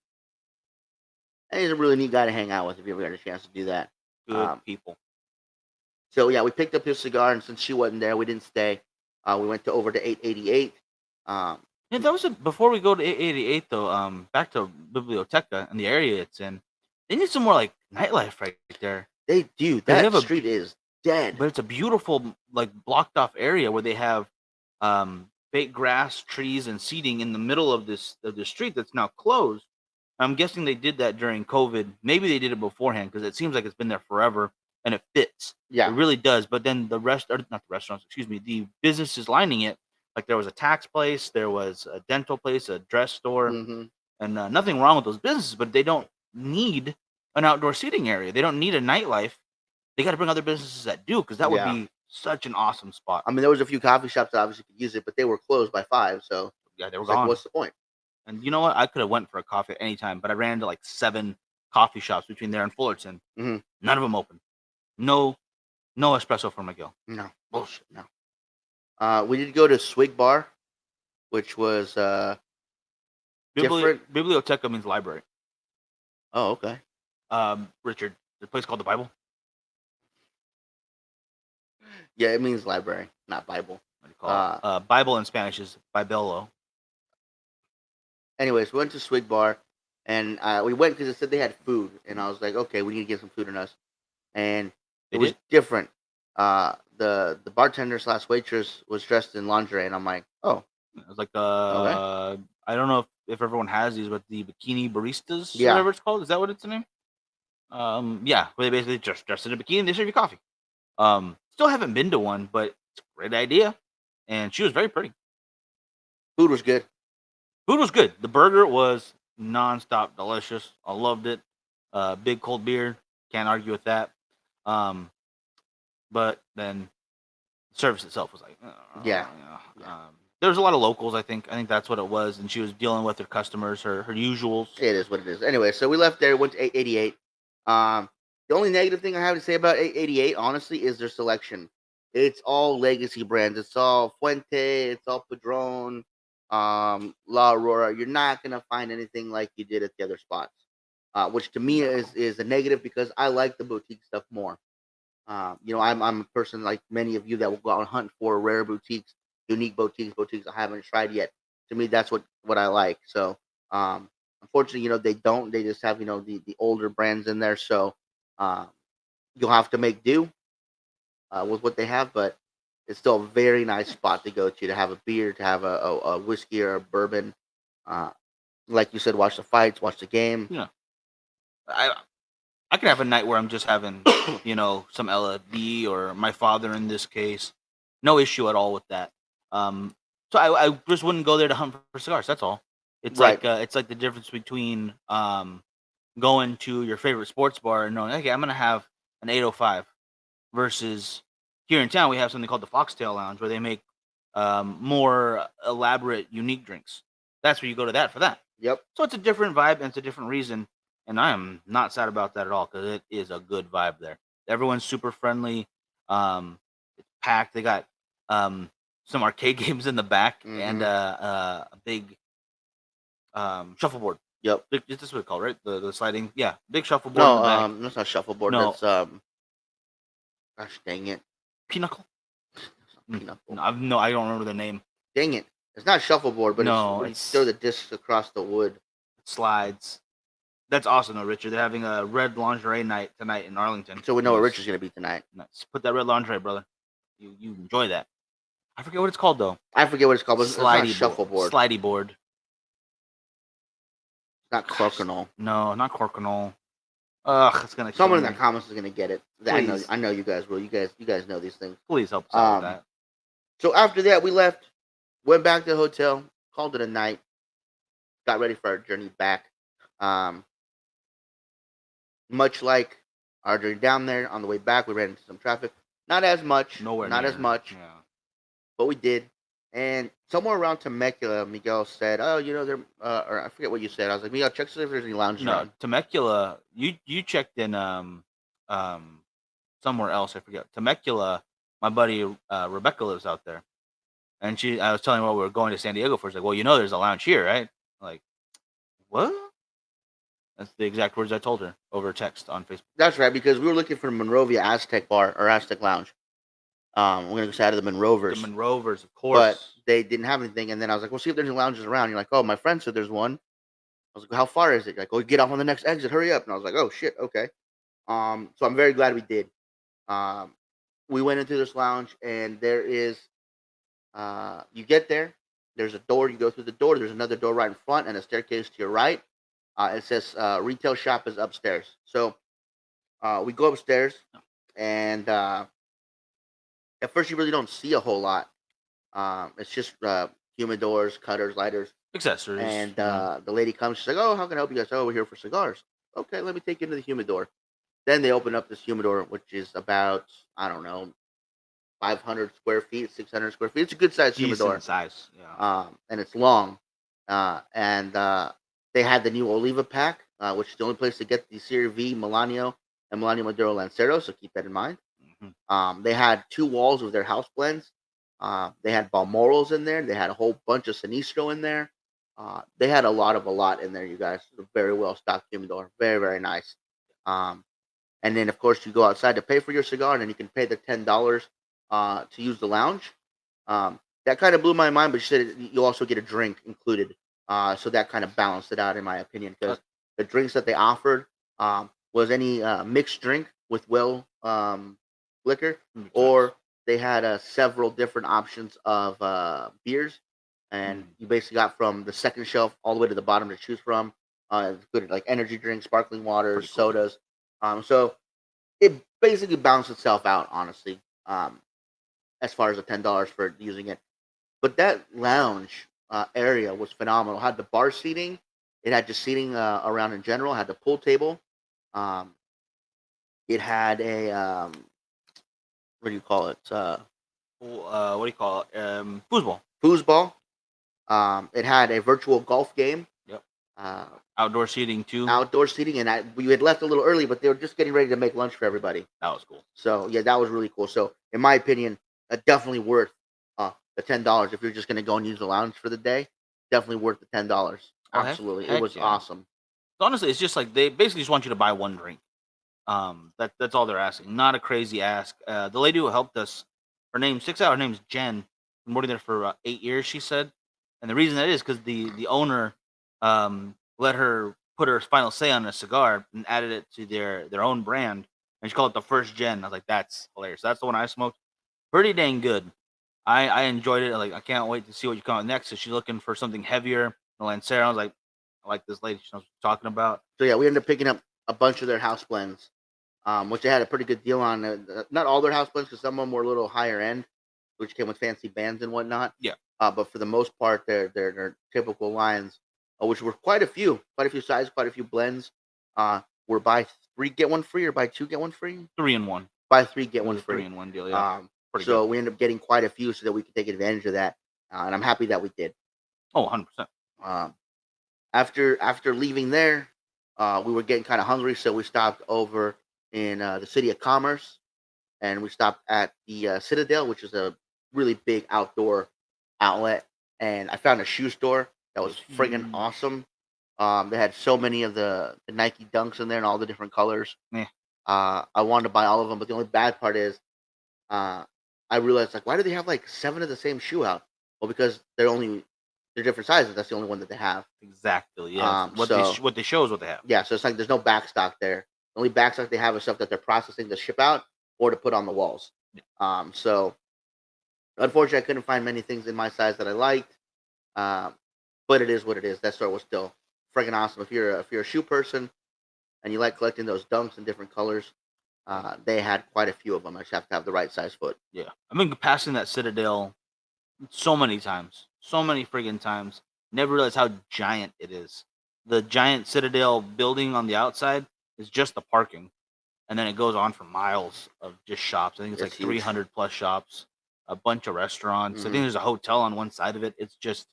And he's a really neat guy to hang out with if you ever get a chance to do that. Good people. So yeah, we picked up his cigar, and since she wasn't there, we didn't stay. We went over to 888. Yeah, that was before we go to 888 though. Back to Biblioteca and the area it's in. They need some more like nightlife right there. They do. They That have a- street is dead. But it's a beautiful like blocked off area where they have fake grass, trees, and seating in the middle of the street that's now closed. I'm guessing they did that during COVID. Maybe they did it beforehand because it seems like it's been there forever and it fits. Yeah. It really does. But then not the restaurants, excuse me, the businesses lining it. Like there was a tax place, there was a dental place, a dress store, hmm and nothing wrong with those businesses, but they don't need an outdoor seating area. They don't need a nightlife. They got to bring other businesses that do because that would Yeah. be such an awesome spot. I mean, there was a few coffee shops that obviously could use it, but they were closed by 5. So Yeah, they were it's like, gone. what's the point? And you know what? I could have went for a coffee at any time, but I ran into like 7 coffee shops between there and Fullerton. Mhm. None of them open. No espresso for McGill. No bullshit. No. We did go to Swig Bar, which was different. Biblioteca means library. Oh, okay. Richard, the place called the Bible. Yeah, it means library, not Bible. What do you call it? Bible in Spanish is Bibelo. Anyways, we went to Swig Bar, and we went because it said they had food, and I was like, okay, we need to get some food in us, and They it was did? different. The bartender / waitress was dressed in lingerie, and I'm like, oh, It's like Okay. I don't know if everyone has these, but the bikini baristas or Yeah. whatever it's called. Is that what it's named? Yeah, where they basically just dress in a bikini and they serve you coffee. Still haven't been to one, but it's a great idea. And she was very pretty. Food was good. Food was good. The burger was nonstop delicious. I loved it. Big cold beer. Can't argue with that. Um, but then the service itself was like, Yeah. yeah. There was a lot of locals. I think that's what it was, and she was dealing with her customers, her usuals. It is what it is. Anyway, so we left there, went to 888. The only negative thing I have to say about 888, honestly, is their selection. It's all legacy brands. It's all Fuente. It's all Padron, La Aurora. You're not gonna find anything like you did at the other spots, which to me is a negative because I like the boutique stuff more. I'm a person like many of you that will go out and hunt for rare boutiques, unique boutiques I haven't tried yet. To me, that's what I like. So, unfortunately, they don't. They just have the older brands in there. So, um, you'll have to make do with what they have. But it's still a very nice spot to go to have a beer, to have a whiskey or a bourbon. Uh, like you said, watch the fights, watch the game. Yeah, I I can have a night where I'm just having some LFD or my father in this case. No issue at all with that. Um, so I just wouldn't go there to hunt for cigars. That's all. Right. It's like the difference between going to your favorite sports bar and knowing, okay, I'm gonna have an 805 versus here in town we have something called the Foxtail Lounge where they make more elaborate, unique drinks. That's where you go to that for that. Yep. So it's a different vibe and it's a different reason, and I am not sad about that at all because it is a good vibe there. Everyone's super friendly. It's packed. They got some arcade games in the back and Hmm. a big shuffleboard. Yep. This is what it's called, right? The sliding, yeah, big shuffleboard in the No, back. that's not shuffleboard. No, That's gosh dang it. pinnacle. It's not pinochle. No, I don't remember the name. Dang it. It's not shuffleboard, but it's No, when you throw the discs across the wood. slides. That's awesome though, Richard. They're having a red lingerie night tonight in Arlington. So we know what Rich Nice. is going to be tonight. Nice. Put that red lingerie, brother. You enjoy that. I forget what it's called though. I forget what it's called, but it's not Slidey board. shuffleboard. Slidey board. It's not crokinole. No, not Corkinol. Ugh, it's gonna kill Someone in me. the comments is going to get it. Please. I know you guys will. You guys know these things. Please help us out with Um, that. So after that, we left, went back to the hotel, called it a night, got ready for our journey back. Um, Much like our journey down there, on the way back, we ran into some traffic. Not as much. Nowhere Not near. as much. Yeah. But we did. And somewhere around Temecula, Miguel said, "Oh, there." Or I forget what you said. I was like, "Miguel, check to see if there's any lounges No, around." Temecula. You checked in um somewhere else. I forget. Temecula. My buddy Rebecca lives out there, and I was telling her we were going to San Diego for. She's like, well, there's a lounge here, right? I'm like, what? That's the exact words I told her over text on Facebook. That's right, because we were looking for Monrovia Aztec Bar or Aztec Lounge. We're gonna go side of the Monrovers, The Monrovers, of but course. they didn't have anything. And then I was like, "We'll see if there's any lounges around." You're like, "Oh, my friend said there's one." I was like, "How far is it?" You're like, "Oh, get off on the next exit. Hurry up!" And I was like, "Oh shit, okay." So I'm very glad we did. Um, we went into this lounge, and there is, you get there. There's a door. You go through the door. There's another door right in front, and a staircase to your right. It says retail shop is upstairs. So we go upstairs, and at first you really don't see a whole lot. It's just humidors, cutters, lighters, Accessories. and the lady comes. She's like, "Oh, how can I help you guys?" "Oh, we're here for cigars." "Okay, let me take you into the humidor." Then they open up this humidor, which is about, I don't know, 500 square feet, 600 square feet. It's a good sized humidor, decent size. Yeah. and it's long. And They had the new Oliva pack, which is the only place to get the Serie V Melanio and Melanio Maduro Lancero. So keep that in mind. They had two walls of their house blends. They had Balmoros in there. They had a whole bunch of Sinistro in there. They had a lot in there, you guys. It was a very well stocked humidor. Very, very nice. Um, and then, of course, you go outside to pay for your cigar, and then you can pay the $10 to use the lounge. That kind of blew my mind, but she said you also get a drink included. So that kind of balanced it out, in my opinion, because the drinks that they offered was any mixed drink with liquor, or they had several different options of beers, and you basically got from the second shelf all the way to the bottom to choose from. Good like energy drinks, sparkling waters, Pretty cool. sodas. So it basically balanced itself out, honestly. As far as the $10 for using it, but that lounge area was phenomenal. Had the bar seating, it had just seating around in general. Had the pool table. Um, it had a what do you call it? What do you call it? Foosball. Foosball. It had a virtual golf game. Yep. Uh, Outdoor seating too. Outdoor seating, and we had left a little early, but they were just getting ready to make lunch for everybody. That was cool. So yeah, that was really cool. So in my opinion, definitely worth the $10 if you're just going to go and use the lounge for the day. Definitely worth the $10. Absolutely, it was awesome. So honestly, it's just like they basically just want you to buy one drink. That's all they're asking. Not a crazy ask. The lady who helped us, her name's Jen. Been working there for 8 years, she said, and the reason that is because the owner let her put her final say on a cigar and added it to their own brand, and she called it the first gen. I was like, that's hilarious. That's the one I smoked. Pretty dang good. I enjoyed it. Like I can't wait to see what you come out next. So she's looking for something heavier. The Lancero. I was like, I like this lady. She knows what she's talking about. So yeah, we ended up picking up a bunch of their house blends, which they had a pretty good deal on. Not all their house blends, because some of them were a little higher end, which came with fancy bands and whatnot. Yeah. But for the most part, their typical lines, which were quite a few sizes, quite a few blends, were buy 3 get 1 free or buy 2 get 1 free. 3 in 1. Buy 3 get 1 free. 3 in 1 deal. Yeah. So we ended up getting quite a few so that we could take advantage of that, and I'm happy that we did. Oh, 100%. After leaving there, we were getting kind of hungry, so we stopped over in the City of Commerce, and we stopped at the Citadel, which is a really big outdoor outlet, and I found a shoe store that was friggin' awesome. They had so many of the Nike Dunks in there in all the different colors. Yeah. I wanted to buy all of them, but the only bad part is I realized, like, why do they have like 7 of the same shoe out? Well, because they're different sizes. That's the only one that they have. Exactly. Yeah. What they show is what they have. Yeah. So it's like there's no back stock there. The only back stock they have is stuff that they're processing to ship out or to put on the walls. Yeah. So unfortunately, I couldn't find many things in my size that I liked. But it is what it is. That store was still friggin' awesome. If you're a shoe person and you like collecting those Dunks in different colors, they had quite a few of them. I just have to have the right size foot. Yeah, I've been passing that Citadel so many times, so many friggin' times. Never realized how giant it is. The giant Citadel building on the outside is just the parking, and then it goes on for miles of just shops. I think it's like huge. 300 plus shops, a bunch of restaurants. Mm-hmm. I think there's a hotel on one side of it. It's just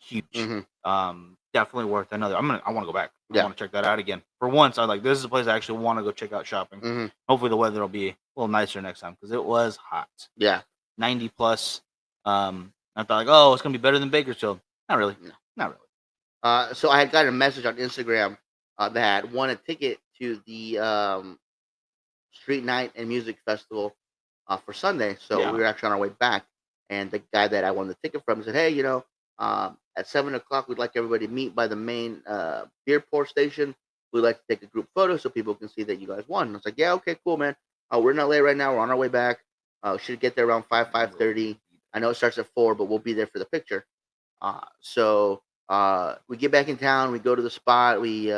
huge. Mm-hmm. Definitely worth another. I want to go back. Yeah. I want to check that out again. For once, I was like, this is a place I actually want to go check out shopping. Mm-hmm. Hopefully the weather will be a little nicer next time, because it was hot. Yeah. 90 plus. I thought like, oh, it's gonna be better than Bakersfield. Not really. No. Not really. So I had gotten a message on Instagram that won a ticket to the Street Night and Music Festival for Sunday. So we were actually on our way back, and the guy that I won the ticket from said, "Hey, at 7 o'clock, we'd like everybody to meet by the main beer pour station. We'd like to take a group photo so people can see that you guys won." And I was like, "Yeah, okay, cool, man. We're in LA right now. We're on our way back. Should get there around 5:30. I know it starts at 4, but we'll be there for the picture." So we get back in town. We go to the spot. We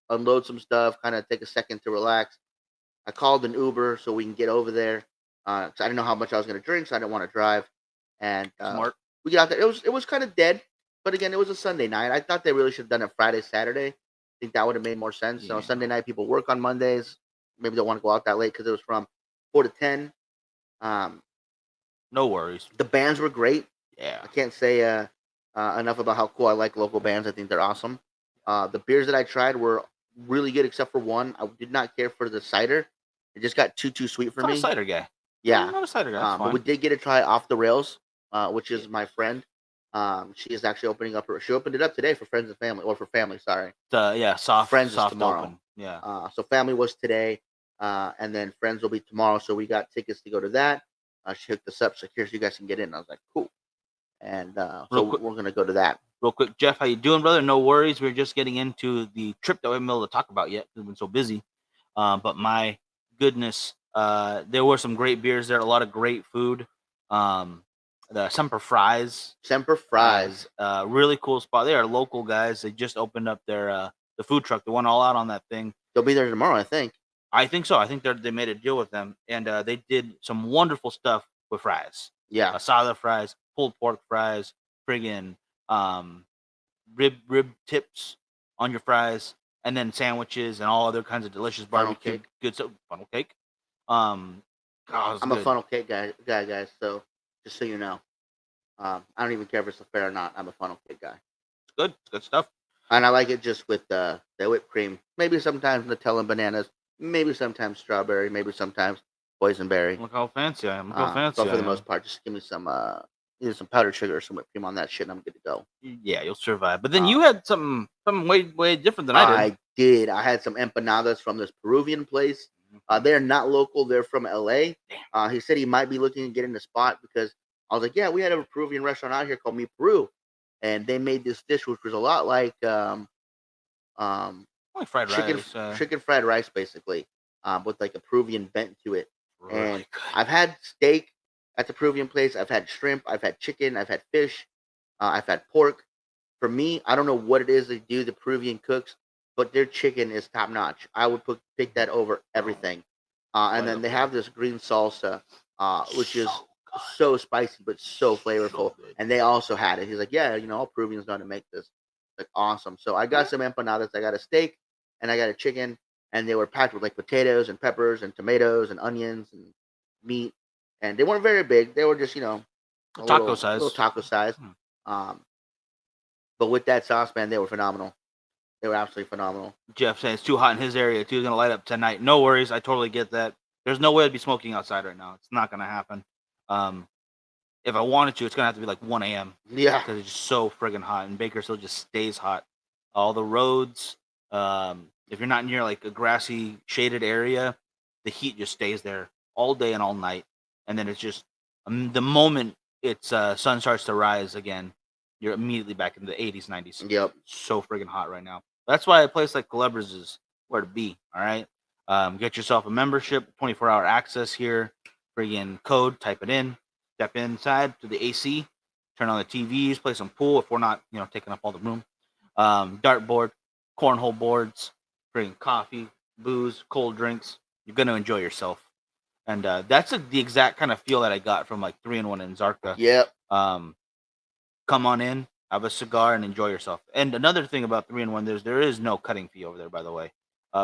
unload some stuff, kind of take a second to relax. I called an Uber so we can get over there. Cause I didn't know how much I was going to drink, so I didn't want to drive. And Smart. we got out there. It was kind of dead, but again, it was a Sunday night. I thought they really should have done it Friday, Saturday. I think that would have made more sense. So Sunday night, people work on Mondays. Maybe they want to go out that late because it was from 4 to 10. No worries. The bands were great. Yeah. I can't say enough about how cool I like local bands. I think they're awesome. The beers that I tried were really good, except for one. I did not care for the cider. It just got too sweet for me. I'm not a cider guy. Yeah. I'm not a cider guy. That's fine. But we did get to try Off the Rails, which is my friend. She is actually opening up she opened it up today for friends and family, or for family, sorry. Soft Friends soft is tomorrow. Open. Yeah. So family was today, and then friends will be tomorrow. So we got tickets to go to that. She hooked us up, so here so you guys can get in. I was like, cool. And so we're gonna go to that. Real quick, Jeff, how you doing, brother? No worries. We're just getting into the trip that we haven't been able to talk about yet because we've been so busy. But my goodness, there were some great beers there, a lot of great food. the Semper Fries. Semper Fries. Really cool spot. They are local guys. They just opened up their the food truck. They went all out on that thing. They'll be there tomorrow, I think. I think so. I think they made a deal with them, and they did some wonderful stuff with fries. Yeah. Asada fries, pulled pork fries, friggin' rib tips on your fries, and then sandwiches and all other kinds of delicious barbecue good stuff. Funnel cake. I'm a funnel cake guy, guys. So just so you know, I don't even care if it's a fair or not. I'm a funnel cake guy. It's good. It's good stuff. And I like it just with the whipped cream. Maybe sometimes Nutella and bananas. Maybe sometimes strawberry. Maybe sometimes boysenberry. Look how fancy I am. Look how fancy. But for the most part, just give me some either some powdered sugar or some whipped cream on that shit, and I'm good to go. Yeah, you'll survive. But then you had something way different than I did. I did. I had some empanadas from this Peruvian place. They're not local. They're from LA. He said he might be looking to get in the spot because I was like, yeah, we had a Peruvian restaurant out here called Mi Peru, and they made this dish which was a lot like like fried rice, chicken fried rice, basically, with like a Peruvian bent to it. Really and good. I've had steak at the Peruvian place. I've had shrimp. I've had chicken. I've had fish. I've had pork. For me, I don't know what it is they do, the Peruvian cooks, but their chicken is top notch. I would pick that over everything. And then they have this green salsa, which is so spicy but so flavorful. And they also had it. He's like, yeah, all Peruvians know how to make this. Like, awesome. So I got some empanadas. I got a steak and I got a chicken, and they were packed with like potatoes and peppers and tomatoes and onions and meat. And they weren't very big. They were just, taco size. Little taco size. But with that sauce, man, they were phenomenal. They were absolutely phenomenal. Jeff saying it's too hot in his area too. He's gonna light up tonight. No worries. I totally get that. There's no way I'd be smoking outside right now. It's not gonna happen. If I wanted to, it's gonna have to be like 1 a.m. Yeah, because it's just so friggin' hot, and Bakersfield just stays hot. All the roads. If you're not near like a grassy, shaded area, the heat just stays there all day and all night. And then it's just the moment it's sun starts to rise again, you're immediately back in the 80s, 90s. Yep. It's so friggin' hot right now. That's why a place like Culebras is where to be. All right. Get yourself a membership, 24-hour access here. Friggin' code, type it in. Step inside to the AC, turn on the TVs, play some pool if we're not, taking up all the room. Dartboard, cornhole boards, bring coffee, booze, cold drinks. You're gonna enjoy yourself, and that's the exact kind of feel that I got from like 3-in-1 in Zarka. Yep. Come on in, have a cigar, and enjoy yourself. And another thing about 3-in-1, there is no cutting fee over there, by the way.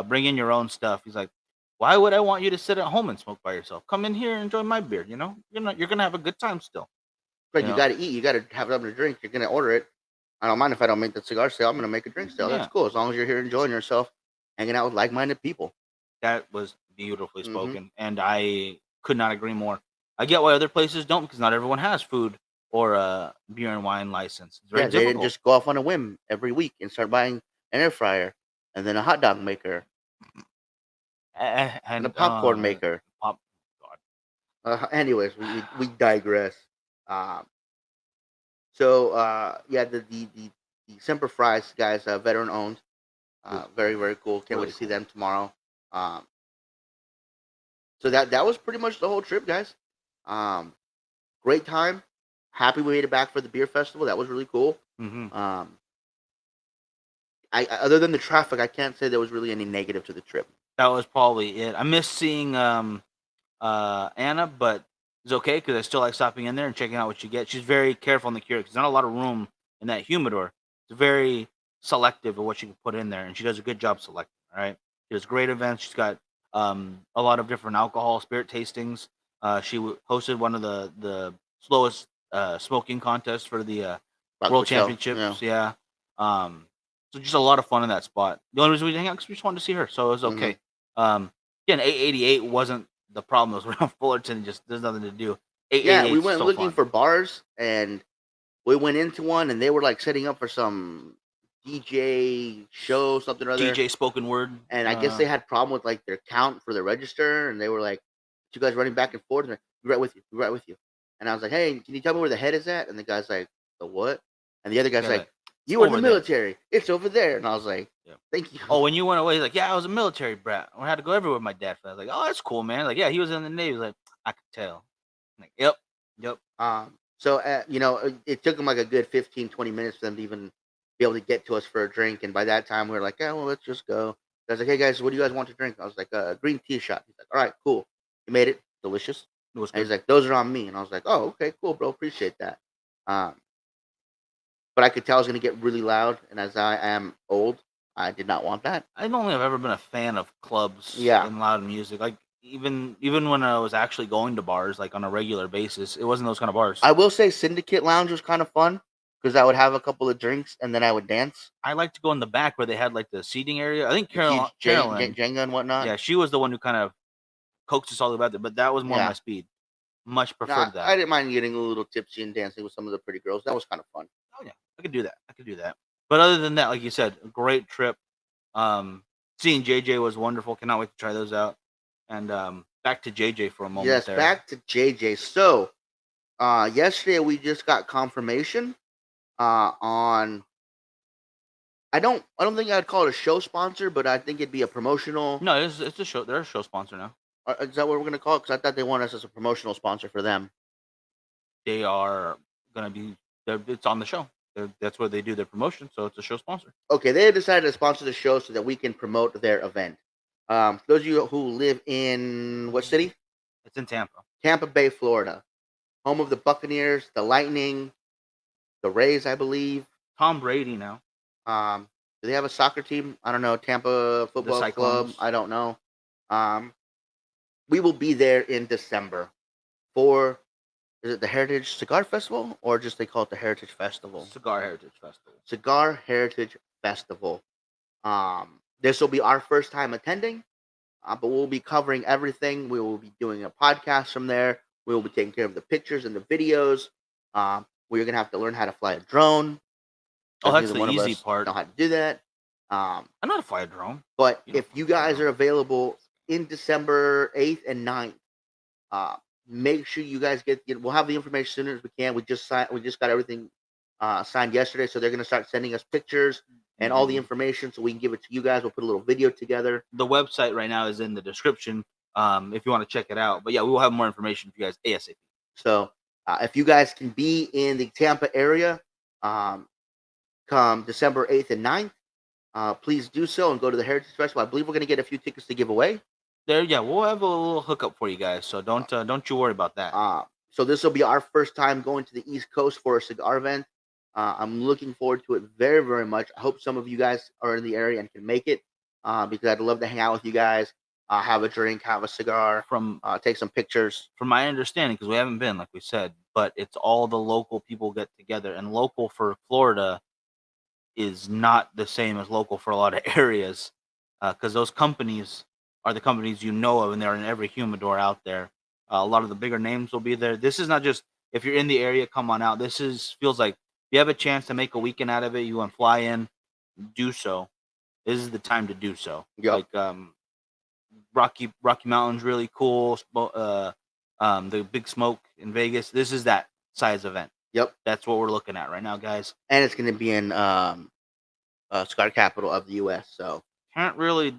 Bring in your own stuff. He's like, why would I want you to sit at home and smoke by yourself? Come in here and enjoy my beer. You're gonna have a good time still. But you gotta eat. You gotta have something to drink. You're gonna order it. I don't mind if I don't make the cigar sale. I'm gonna make a drink sale. Yeah. That's cool as long as you're here enjoying yourself, hanging out with like-minded people. That was beautifully spoken, and I could not agree more. I get why other places don't, because not everyone has food or a beer and wine license. It's very difficult. They didn't just go off on a whim every week and start buying an air fryer and then a hot dog maker. And a popcorn maker. Anyways, we digress. The Semper Fries guys, veteran owned. Very, very cool. Can't wait to see them tomorrow. So that was pretty much the whole trip, guys. Great time. Happy we made it back for the beer festival. That was really cool. Other than the traffic, I can't say there was really any negative to the trip. That was probably it. I missed seeing Anna, but it's okay because I still like stopping in there and checking out what you get. She's very careful in the cure because there's not a lot of room in that humidor. It's very selective of what she can put in there, and she does a good job selecting. All right, she does great events. She's got a lot of different alcohol, spirit tastings. She hosted one of the slowest smoking contests for the World Championships. Yeah. So just a lot of fun in that spot. The only reason we didn't hang out because we just wanted to see her, so it was okay. Again, 888 wasn't the problem. It was around Fullerton. Just there's nothing to do. Yeah, we went looking for bars, and we went into one, and they were like setting up for some DJ show, something or other. DJ spoken word. And I guess they had problem with like their count for the register, and they were like, "You guys running back and forth?" And like, "We're right with you. We're right with you." And I was like, "Hey, can you tell me where the head is at?" And the guy's like, "The what?" And the other guy's like, "You were in the military. It's over there." And I was like, "Thank you." Oh, when you went away, he's like, "Yeah, I was a military brat. I had to go everywhere with my dad." I was like, "Oh, that's cool, man." Like, yeah, he was in the Navy. He's like, I could tell. I'm like, yep. So, it took them like a good 15, 20 minutes for them to even be able to get to us for a drink. And by that time, we were like, yeah, well, let's just go. I was like, hey, guys, what do you guys want to drink? I was like, green tea shot. He's like, all right, cool. He made it delicious. It was And he's good. like, those are on me. And I was like, oh, okay, cool, bro. Appreciate that. Um, but I could tell it was going to get really loud. And as I am old, I did not want that. I don't think I've ever been a fan of clubs Yeah. and loud music. Like even when I was actually going to bars, like on a regular basis, it wasn't those kind of bars. I will say Syndicate Lounge was kind of fun because I would have a couple of drinks and then I would dance. I like to go in the back where they had like the seating area. I think Huge Carolyn, Jenga and whatnot. yeah, she was the one who kind of coaxed us all about it, but that was more Yeah. my speed. Much No, preferred that. I didn't mind getting a little tipsy and dancing with some of the pretty girls. That was kind of fun. Oh yeah, I could do that. I could do that. But other than that, like you said, a great trip. Seeing JJ was wonderful. Cannot wait to try those out. And back to JJ for a moment. Yes, there. back to JJ. So, yesterday we just got confirmation on. I don't think I'd call it a show sponsor, but I think it'd be a promotional. No, it's a show. They're a show sponsor now. Is that what we're gonna call it? Because I thought they want us as a promotional sponsor for them. They are gonna be. It's on the show. That's where they do their promotion. So it's a show sponsor. Okay, they decided to sponsor the show so that we can promote their event. For those of you who live in what city? It's in Tampa. Tampa Bay, Florida, home of the Buccaneers, the Lightning, the Rays, I believe. Tom Brady now. Do they have a soccer team? I don't know. Tampa Football Club. I don't know. We will be there in December for, is it the Heritage Cigar Festival or just they call it the Heritage Festival? Cigar Heritage Festival. Cigar Heritage Festival. This will be our first time attending, but we'll be covering everything. We will be doing a podcast from there. We will be taking care of the pictures and the videos. We're gonna have to learn how to fly a drone. Oh, that's the easy part. Know how to do that. I know how to fly a drone. But if you guys are available in December 8th and 9th, make sure you guys get. We'll have the information as soon as we can. We just got everything signed yesterday, so they're gonna start sending us pictures and all the information so we can give it to you guys. We'll put a little video together. The website right now is in the description if you want to check it out. But yeah, we will have more information for you guys ASAP. So if you guys can be in the Tampa area come December 8th and 9th, please do so and go to the Heritage Festival. I believe we're going to get a few tickets to give away. There, yeah, we'll have a little hookup for you guys. So don't you worry about that. So this will be our first time going to the East Coast for a cigar event. I'm looking forward to it very, very much. I hope some of you guys are in the area and can make it because I'd love to hang out with you guys, have a drink, have a cigar, take some pictures. From my understanding, because we haven't been, like we said, but it's all the local people get together. And local for Florida is not the same as local for a lot of areas because those companies are the companies you know of, and they're in every humidor out there. A lot of the bigger names will be there. This is not just if you're in the area, come on out. This feels like you have a chance to make a weekend out of it. You want to fly in, do so. This is the time to do so. Yep. Like Rocky Mountain's really cool. The Big Smoke in Vegas. This is that size event. Yep. That's what we're looking at right now, guys. And it's going to be in cigar capital of the U.S. So can't really be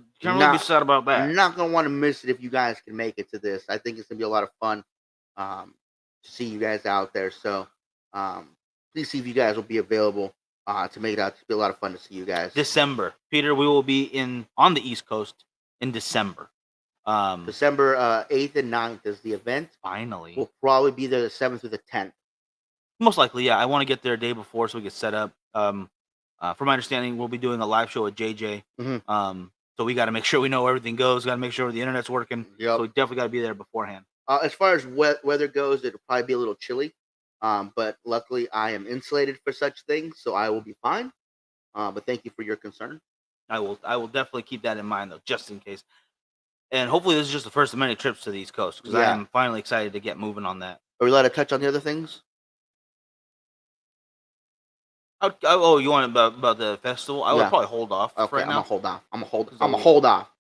sad about that. I'm not going to want to miss it if you guys can make it to this. I think it's going to be a lot of fun to see you guys out there. So please see if you guys will be available to make it out. It's be a lot of fun to see you guys. December, Peter, we will be on the East Coast in December. December 8th and 9th is the event. Finally, we'll probably be there the 7th through the 10th. Most likely, yeah. I want to get there a day before so we get set up. From my understanding, we'll be doing a live show with JJ. Mm-hmm. So we got to make sure we know everything goes. Got to make sure the internet's working. Yep. So we definitely got to be there beforehand. As far as weather goes, it'll probably be a little chilly. But luckily, I am insulated for such things, so I will be fine. But thank you for your concern. I will definitely keep that in mind, though, just in case. And hopefully, this is just the first of many trips to the East Coast because I am finally excited to get moving on that. Are we allowed to touch on the other things? Oh, you want about the festival? I would probably hold off. Okay, right now. I'm gonna hold off.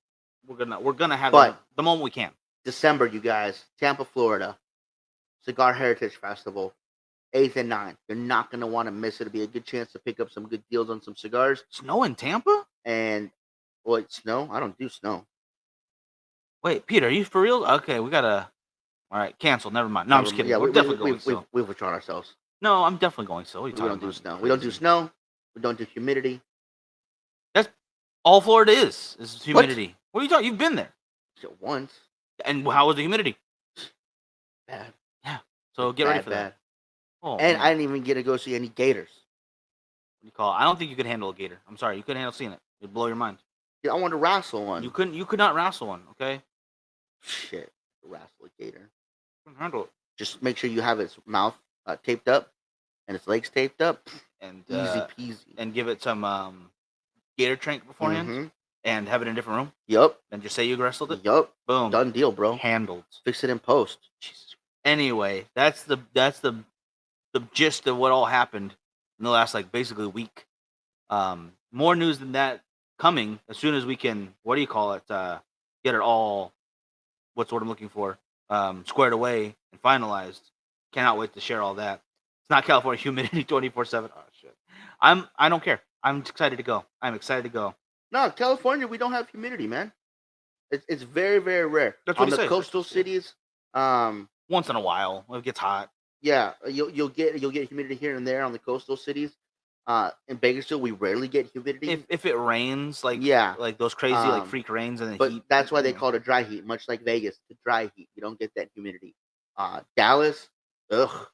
We're gonna have the moment we can. December, you guys, Tampa, Florida, Cigar Heritage Festival, 8th and 9th. You're not gonna want to miss it. It'll be a good chance to pick up some good deals on some cigars. Snow in Tampa? And what snow? I don't do snow. Wait, Peter, are you for real? Okay, we gotta All right, cancel. Never mind. No, I'm just kidding. Yeah, We're definitely going so. we've withdrawn ourselves. No, I'm definitely going so. What are you We talking don't do about? snow. We don't do Crazy. snow. We don't do humidity. That's all Florida is What? humidity. What are you talking? You've been there. So once. And how was the humidity? Bad. Yeah. So get ready for Bad. that. Oh, And man. I didn't even get to go see any gators. What do you call it? I don't think you could handle a gator. I'm sorry, you couldn't handle seeing it. It'd blow your mind. Yeah, I want to wrestle one. You couldn't. You could not wrestle one. Okay. Shit, wrestle a gator. Couldn't handle it. Just make sure you have its mouth taped up and its legs taped up. And Easy peasy. And give it some gator trank beforehand, and have it in a different room. Yup. And just say you wrestled it. Yup. Boom. Done deal, bro. Handled. Fix it in post. Jesus. Anyway, that's the gist of what all happened in the last basically week. More news than that coming as soon as we can. What do you call it? Get it all. What's what I'm looking for? Squared away and finalized. Cannot wait to share all that. It's not California humidity 24/7. Oh shit. I don't care. I'm excited to go. I'm excited to go. No, California, we don't have humidity, man. It's very, very rare. That's what on he the said. coastal cities. Once in a while, when it gets hot. Yeah, you'll get humidity here and there on the coastal cities. In Bakersfield, we rarely get humidity. If it rains, like those crazy freak rains and the but heat. That's why they call it a dry heat, much like Vegas, the dry heat. You don't get that humidity. Dallas, ugh.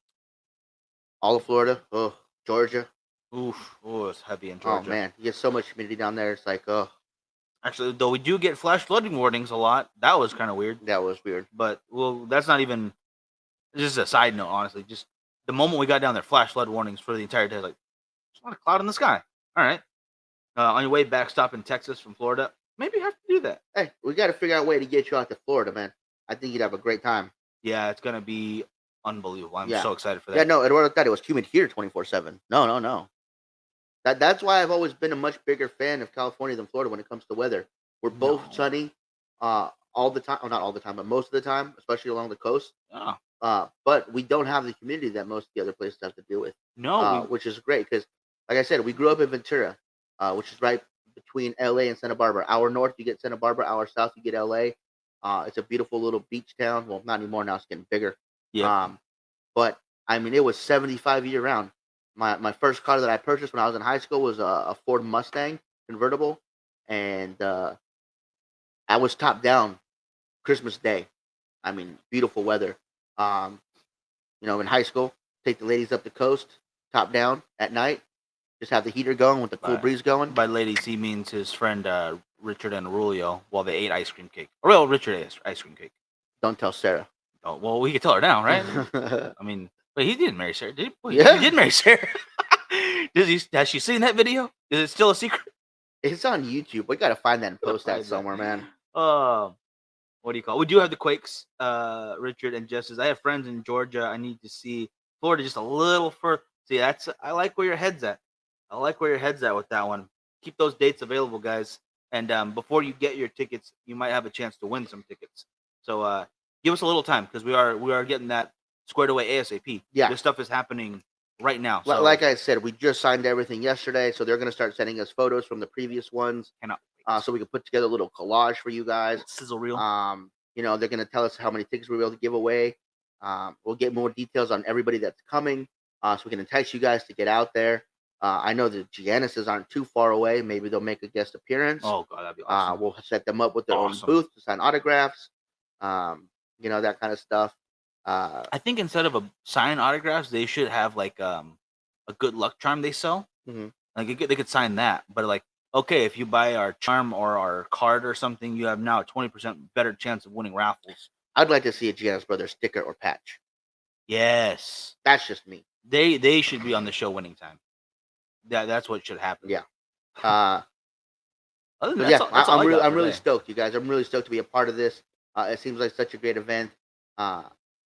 All of Florida, ugh. Georgia. Oof, it's heavy in Georgia. Oh man, you get so much humidity down there. It's like, ugh. Actually, though we do get flash flooding warnings a lot. That was kind of weird. That was weird. But that's not even. Just a side note, honestly. Just the moment we got down there, flash flood warnings for the entire day. Like, there's not a cloud in the sky. All right. On your way back, stop in Texas from Florida. Maybe you have to do that. Hey, we got to figure out a way to get you out to Florida, man. I think you'd have a great time. Yeah, it's gonna be unbelievable. I'm so excited for that. Yeah, no, Eduardo thought it was humid here 24/7. No. That's why I've always been a much bigger fan of California than Florida when it comes to weather. We're both sunny, all the time. Well, not all the time, but most of the time, especially along the coast. Yeah. But we don't have the humidity that most of the other places have to deal with. No, which is great because, like I said, we grew up in Ventura, which is right between LA and Santa Barbara. Hour north, you get Santa Barbara. Hour south, you get LA. It's a beautiful little beach town. Well, not anymore now. It's getting bigger. Yeah. But I mean, it was 75 year round. My first car that I purchased when I was in high school was a Ford Mustang convertible, and I was top down Christmas Day. I mean, beautiful weather. In high school, take the ladies up the coast, top down at night, just have the heater going with the cool breeze going. By ladies, he means his friend Richard and Aurelio while they ate ice cream cake. Well, Richard ate ice cream cake. Don't tell Sarah. Oh, well, we could tell her now, right? I mean, but he didn't marry Sarah, did he? Yeah. He did marry Sarah. Has she seen that video? Is it still a secret? It's on YouTube. We got to find that and post that somewhere, man. What do you call it? We do have the Quakes, Richard and Justice. I have friends in Georgia. I need to see Florida just a little further. See, I like where your head's at. I like where your head's at with that one. Keep those dates available, guys. And before you get your tickets, you might have a chance to win some tickets. So give us a little time because we are getting that squared away ASAP. Yeah, this stuff is happening right now. So, like I said, we just signed everything yesterday, so they're going to start sending us photos from the previous ones. So we can put together a little collage for you guys. Sizzle reel. They're going to tell us how many tickets we'll be able to give away. We'll get more details on everybody that's coming, so we can entice you guys to get out there. I know the Giannis's aren't too far away. Maybe they'll make a guest appearance. Oh God, that'd be awesome. We'll set them up with their own booth to sign autographs. That kind of stuff. I think instead of sign autographs, they should have like a good luck charm they sell. Mm-hmm. Like they could sign that, but like, okay, if you buy our charm or our card or something, you have now a 20% better chance of winning raffles. I'd like to see a Giannis Brothers sticker or patch. Yes, that's just me. They should be on the show winning time. That's what should happen. Yeah. Other than that, I'm really stoked, you guys. I'm really stoked to be a part of this. It seems like such a great event.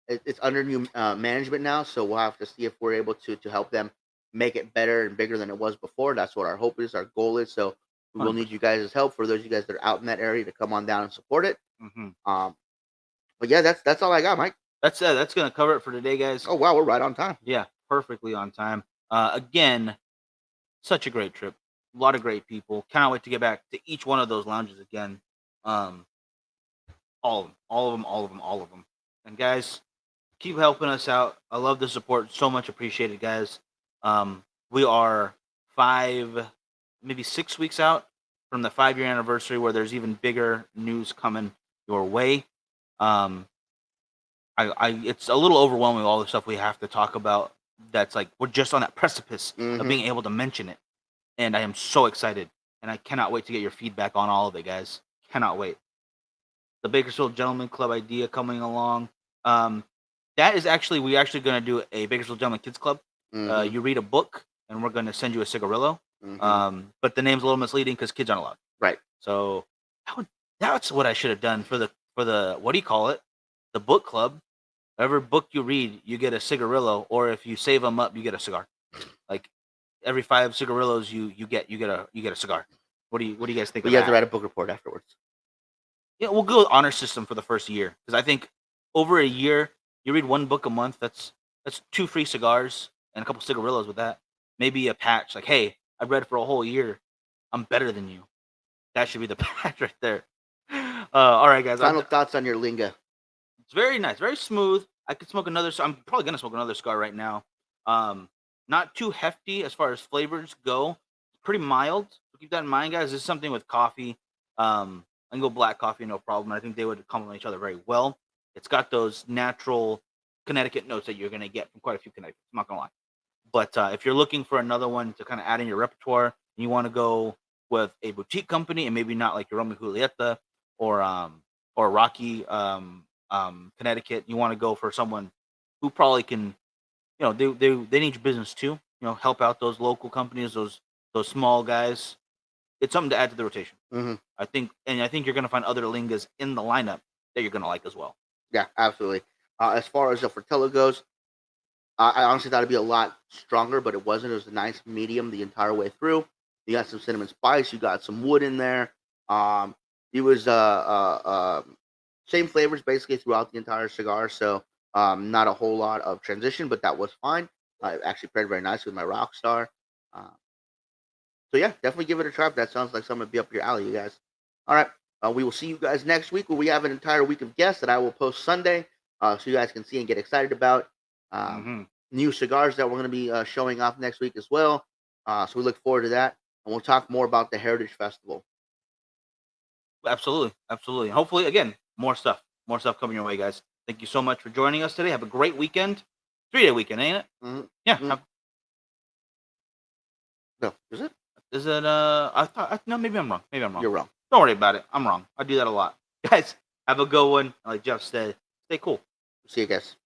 It's under new management now, so we'll have to see if we're able to help them make it better and bigger than it was before. That's what our hope is, our goal is. So we will need you guys' help for those of you guys that are out in that area to come on down and support it. Mm-hmm. But yeah, that's all I got, Mike. That's gonna cover it for today, guys. Oh wow, we're right on time. Yeah, perfectly on time. Again, such a great trip. A lot of great people. Cannot wait to get back to each one of those lounges again. All of them. And guys, keep helping us out. I love the support. So much appreciated, guys. We are 5, maybe 6 weeks out from the 5-year anniversary, where there's even bigger news coming your way. Um, it's a little overwhelming, all the stuff we have to talk about. That's like we're just on that precipice of being able to mention it, and I am so excited, and I cannot wait to get your feedback on all of it, guys. Cannot wait. The Bakersfield Gentleman Club idea coming along. That is actually we're actually going to do a Bakersfield Gentleman Kids Club. You read a book, and we're going to send you a cigarillo. But the name's a little misleading because kids aren't allowed. Right. So that's what I should have done for the what do you call it? The book club. Every book you read, you get a cigarillo, or if you save them up, you get a cigar. Like every 5 cigarillos you get a cigar. What do you guys think? We have to write a book report afterwards. Yeah, we'll go honor system for the first year, because I think over a year you read 1 book a month. That's 2 free cigars and a couple cigarillos with that. Maybe a patch like, hey, I've read for a whole year. I'm better than you. That should be the patch right there. All right, guys. Final thoughts on your Linga. It's very nice, very smooth. I could smoke another. I'm probably gonna smoke another cigar right now. Not too hefty as far as flavors go. Pretty mild. So keep that in mind, guys. This is something with coffee. I can go black coffee, no problem. I think they would complement each other very well. It's got those natural Connecticut notes that you're gonna get from quite a few Connecticut. I'm not gonna lie. But if you're looking for another one to kind of add in your repertoire, and you want to go with a boutique company and maybe not like your Romeo Julieta or Rocky Connecticut, you want to go for someone who probably can, they need your business too. Help out those local companies, those small guys. It's something to add to the rotation. I think you're gonna find other Lingas in the lineup that you're gonna like as well. Yeah, absolutely. As far as the Fratello goes, I honestly thought it'd be a lot stronger, but it wasn't. It was a nice medium the entire way through. You got some cinnamon spice. You got some wood in there. It was same flavors basically throughout the entire cigar. So not a whole lot of transition, but that was fine. It actually paired very nicely with my Rockstar. So yeah, definitely give it a try. That sounds like something to be up your alley, you guys. All right. We will see you guys next week, where we have an entire week of guests that I will post Sunday, so you guys can see and get excited about. New cigars that we're going to be showing off next week as well. So we look forward to that, and we'll talk more about the Heritage Festival. Absolutely. Hopefully, again, more stuff coming your way, guys. Thank you so much for joining us today. Have a great weekend. 3-day weekend, ain't it? Yeah. No, is it? Is it? I thought. No, maybe I'm wrong. You're wrong. Don't worry about it. I'm wrong. I do that a lot, guys. Have a good one. Like Jeff said, stay cool. See you guys.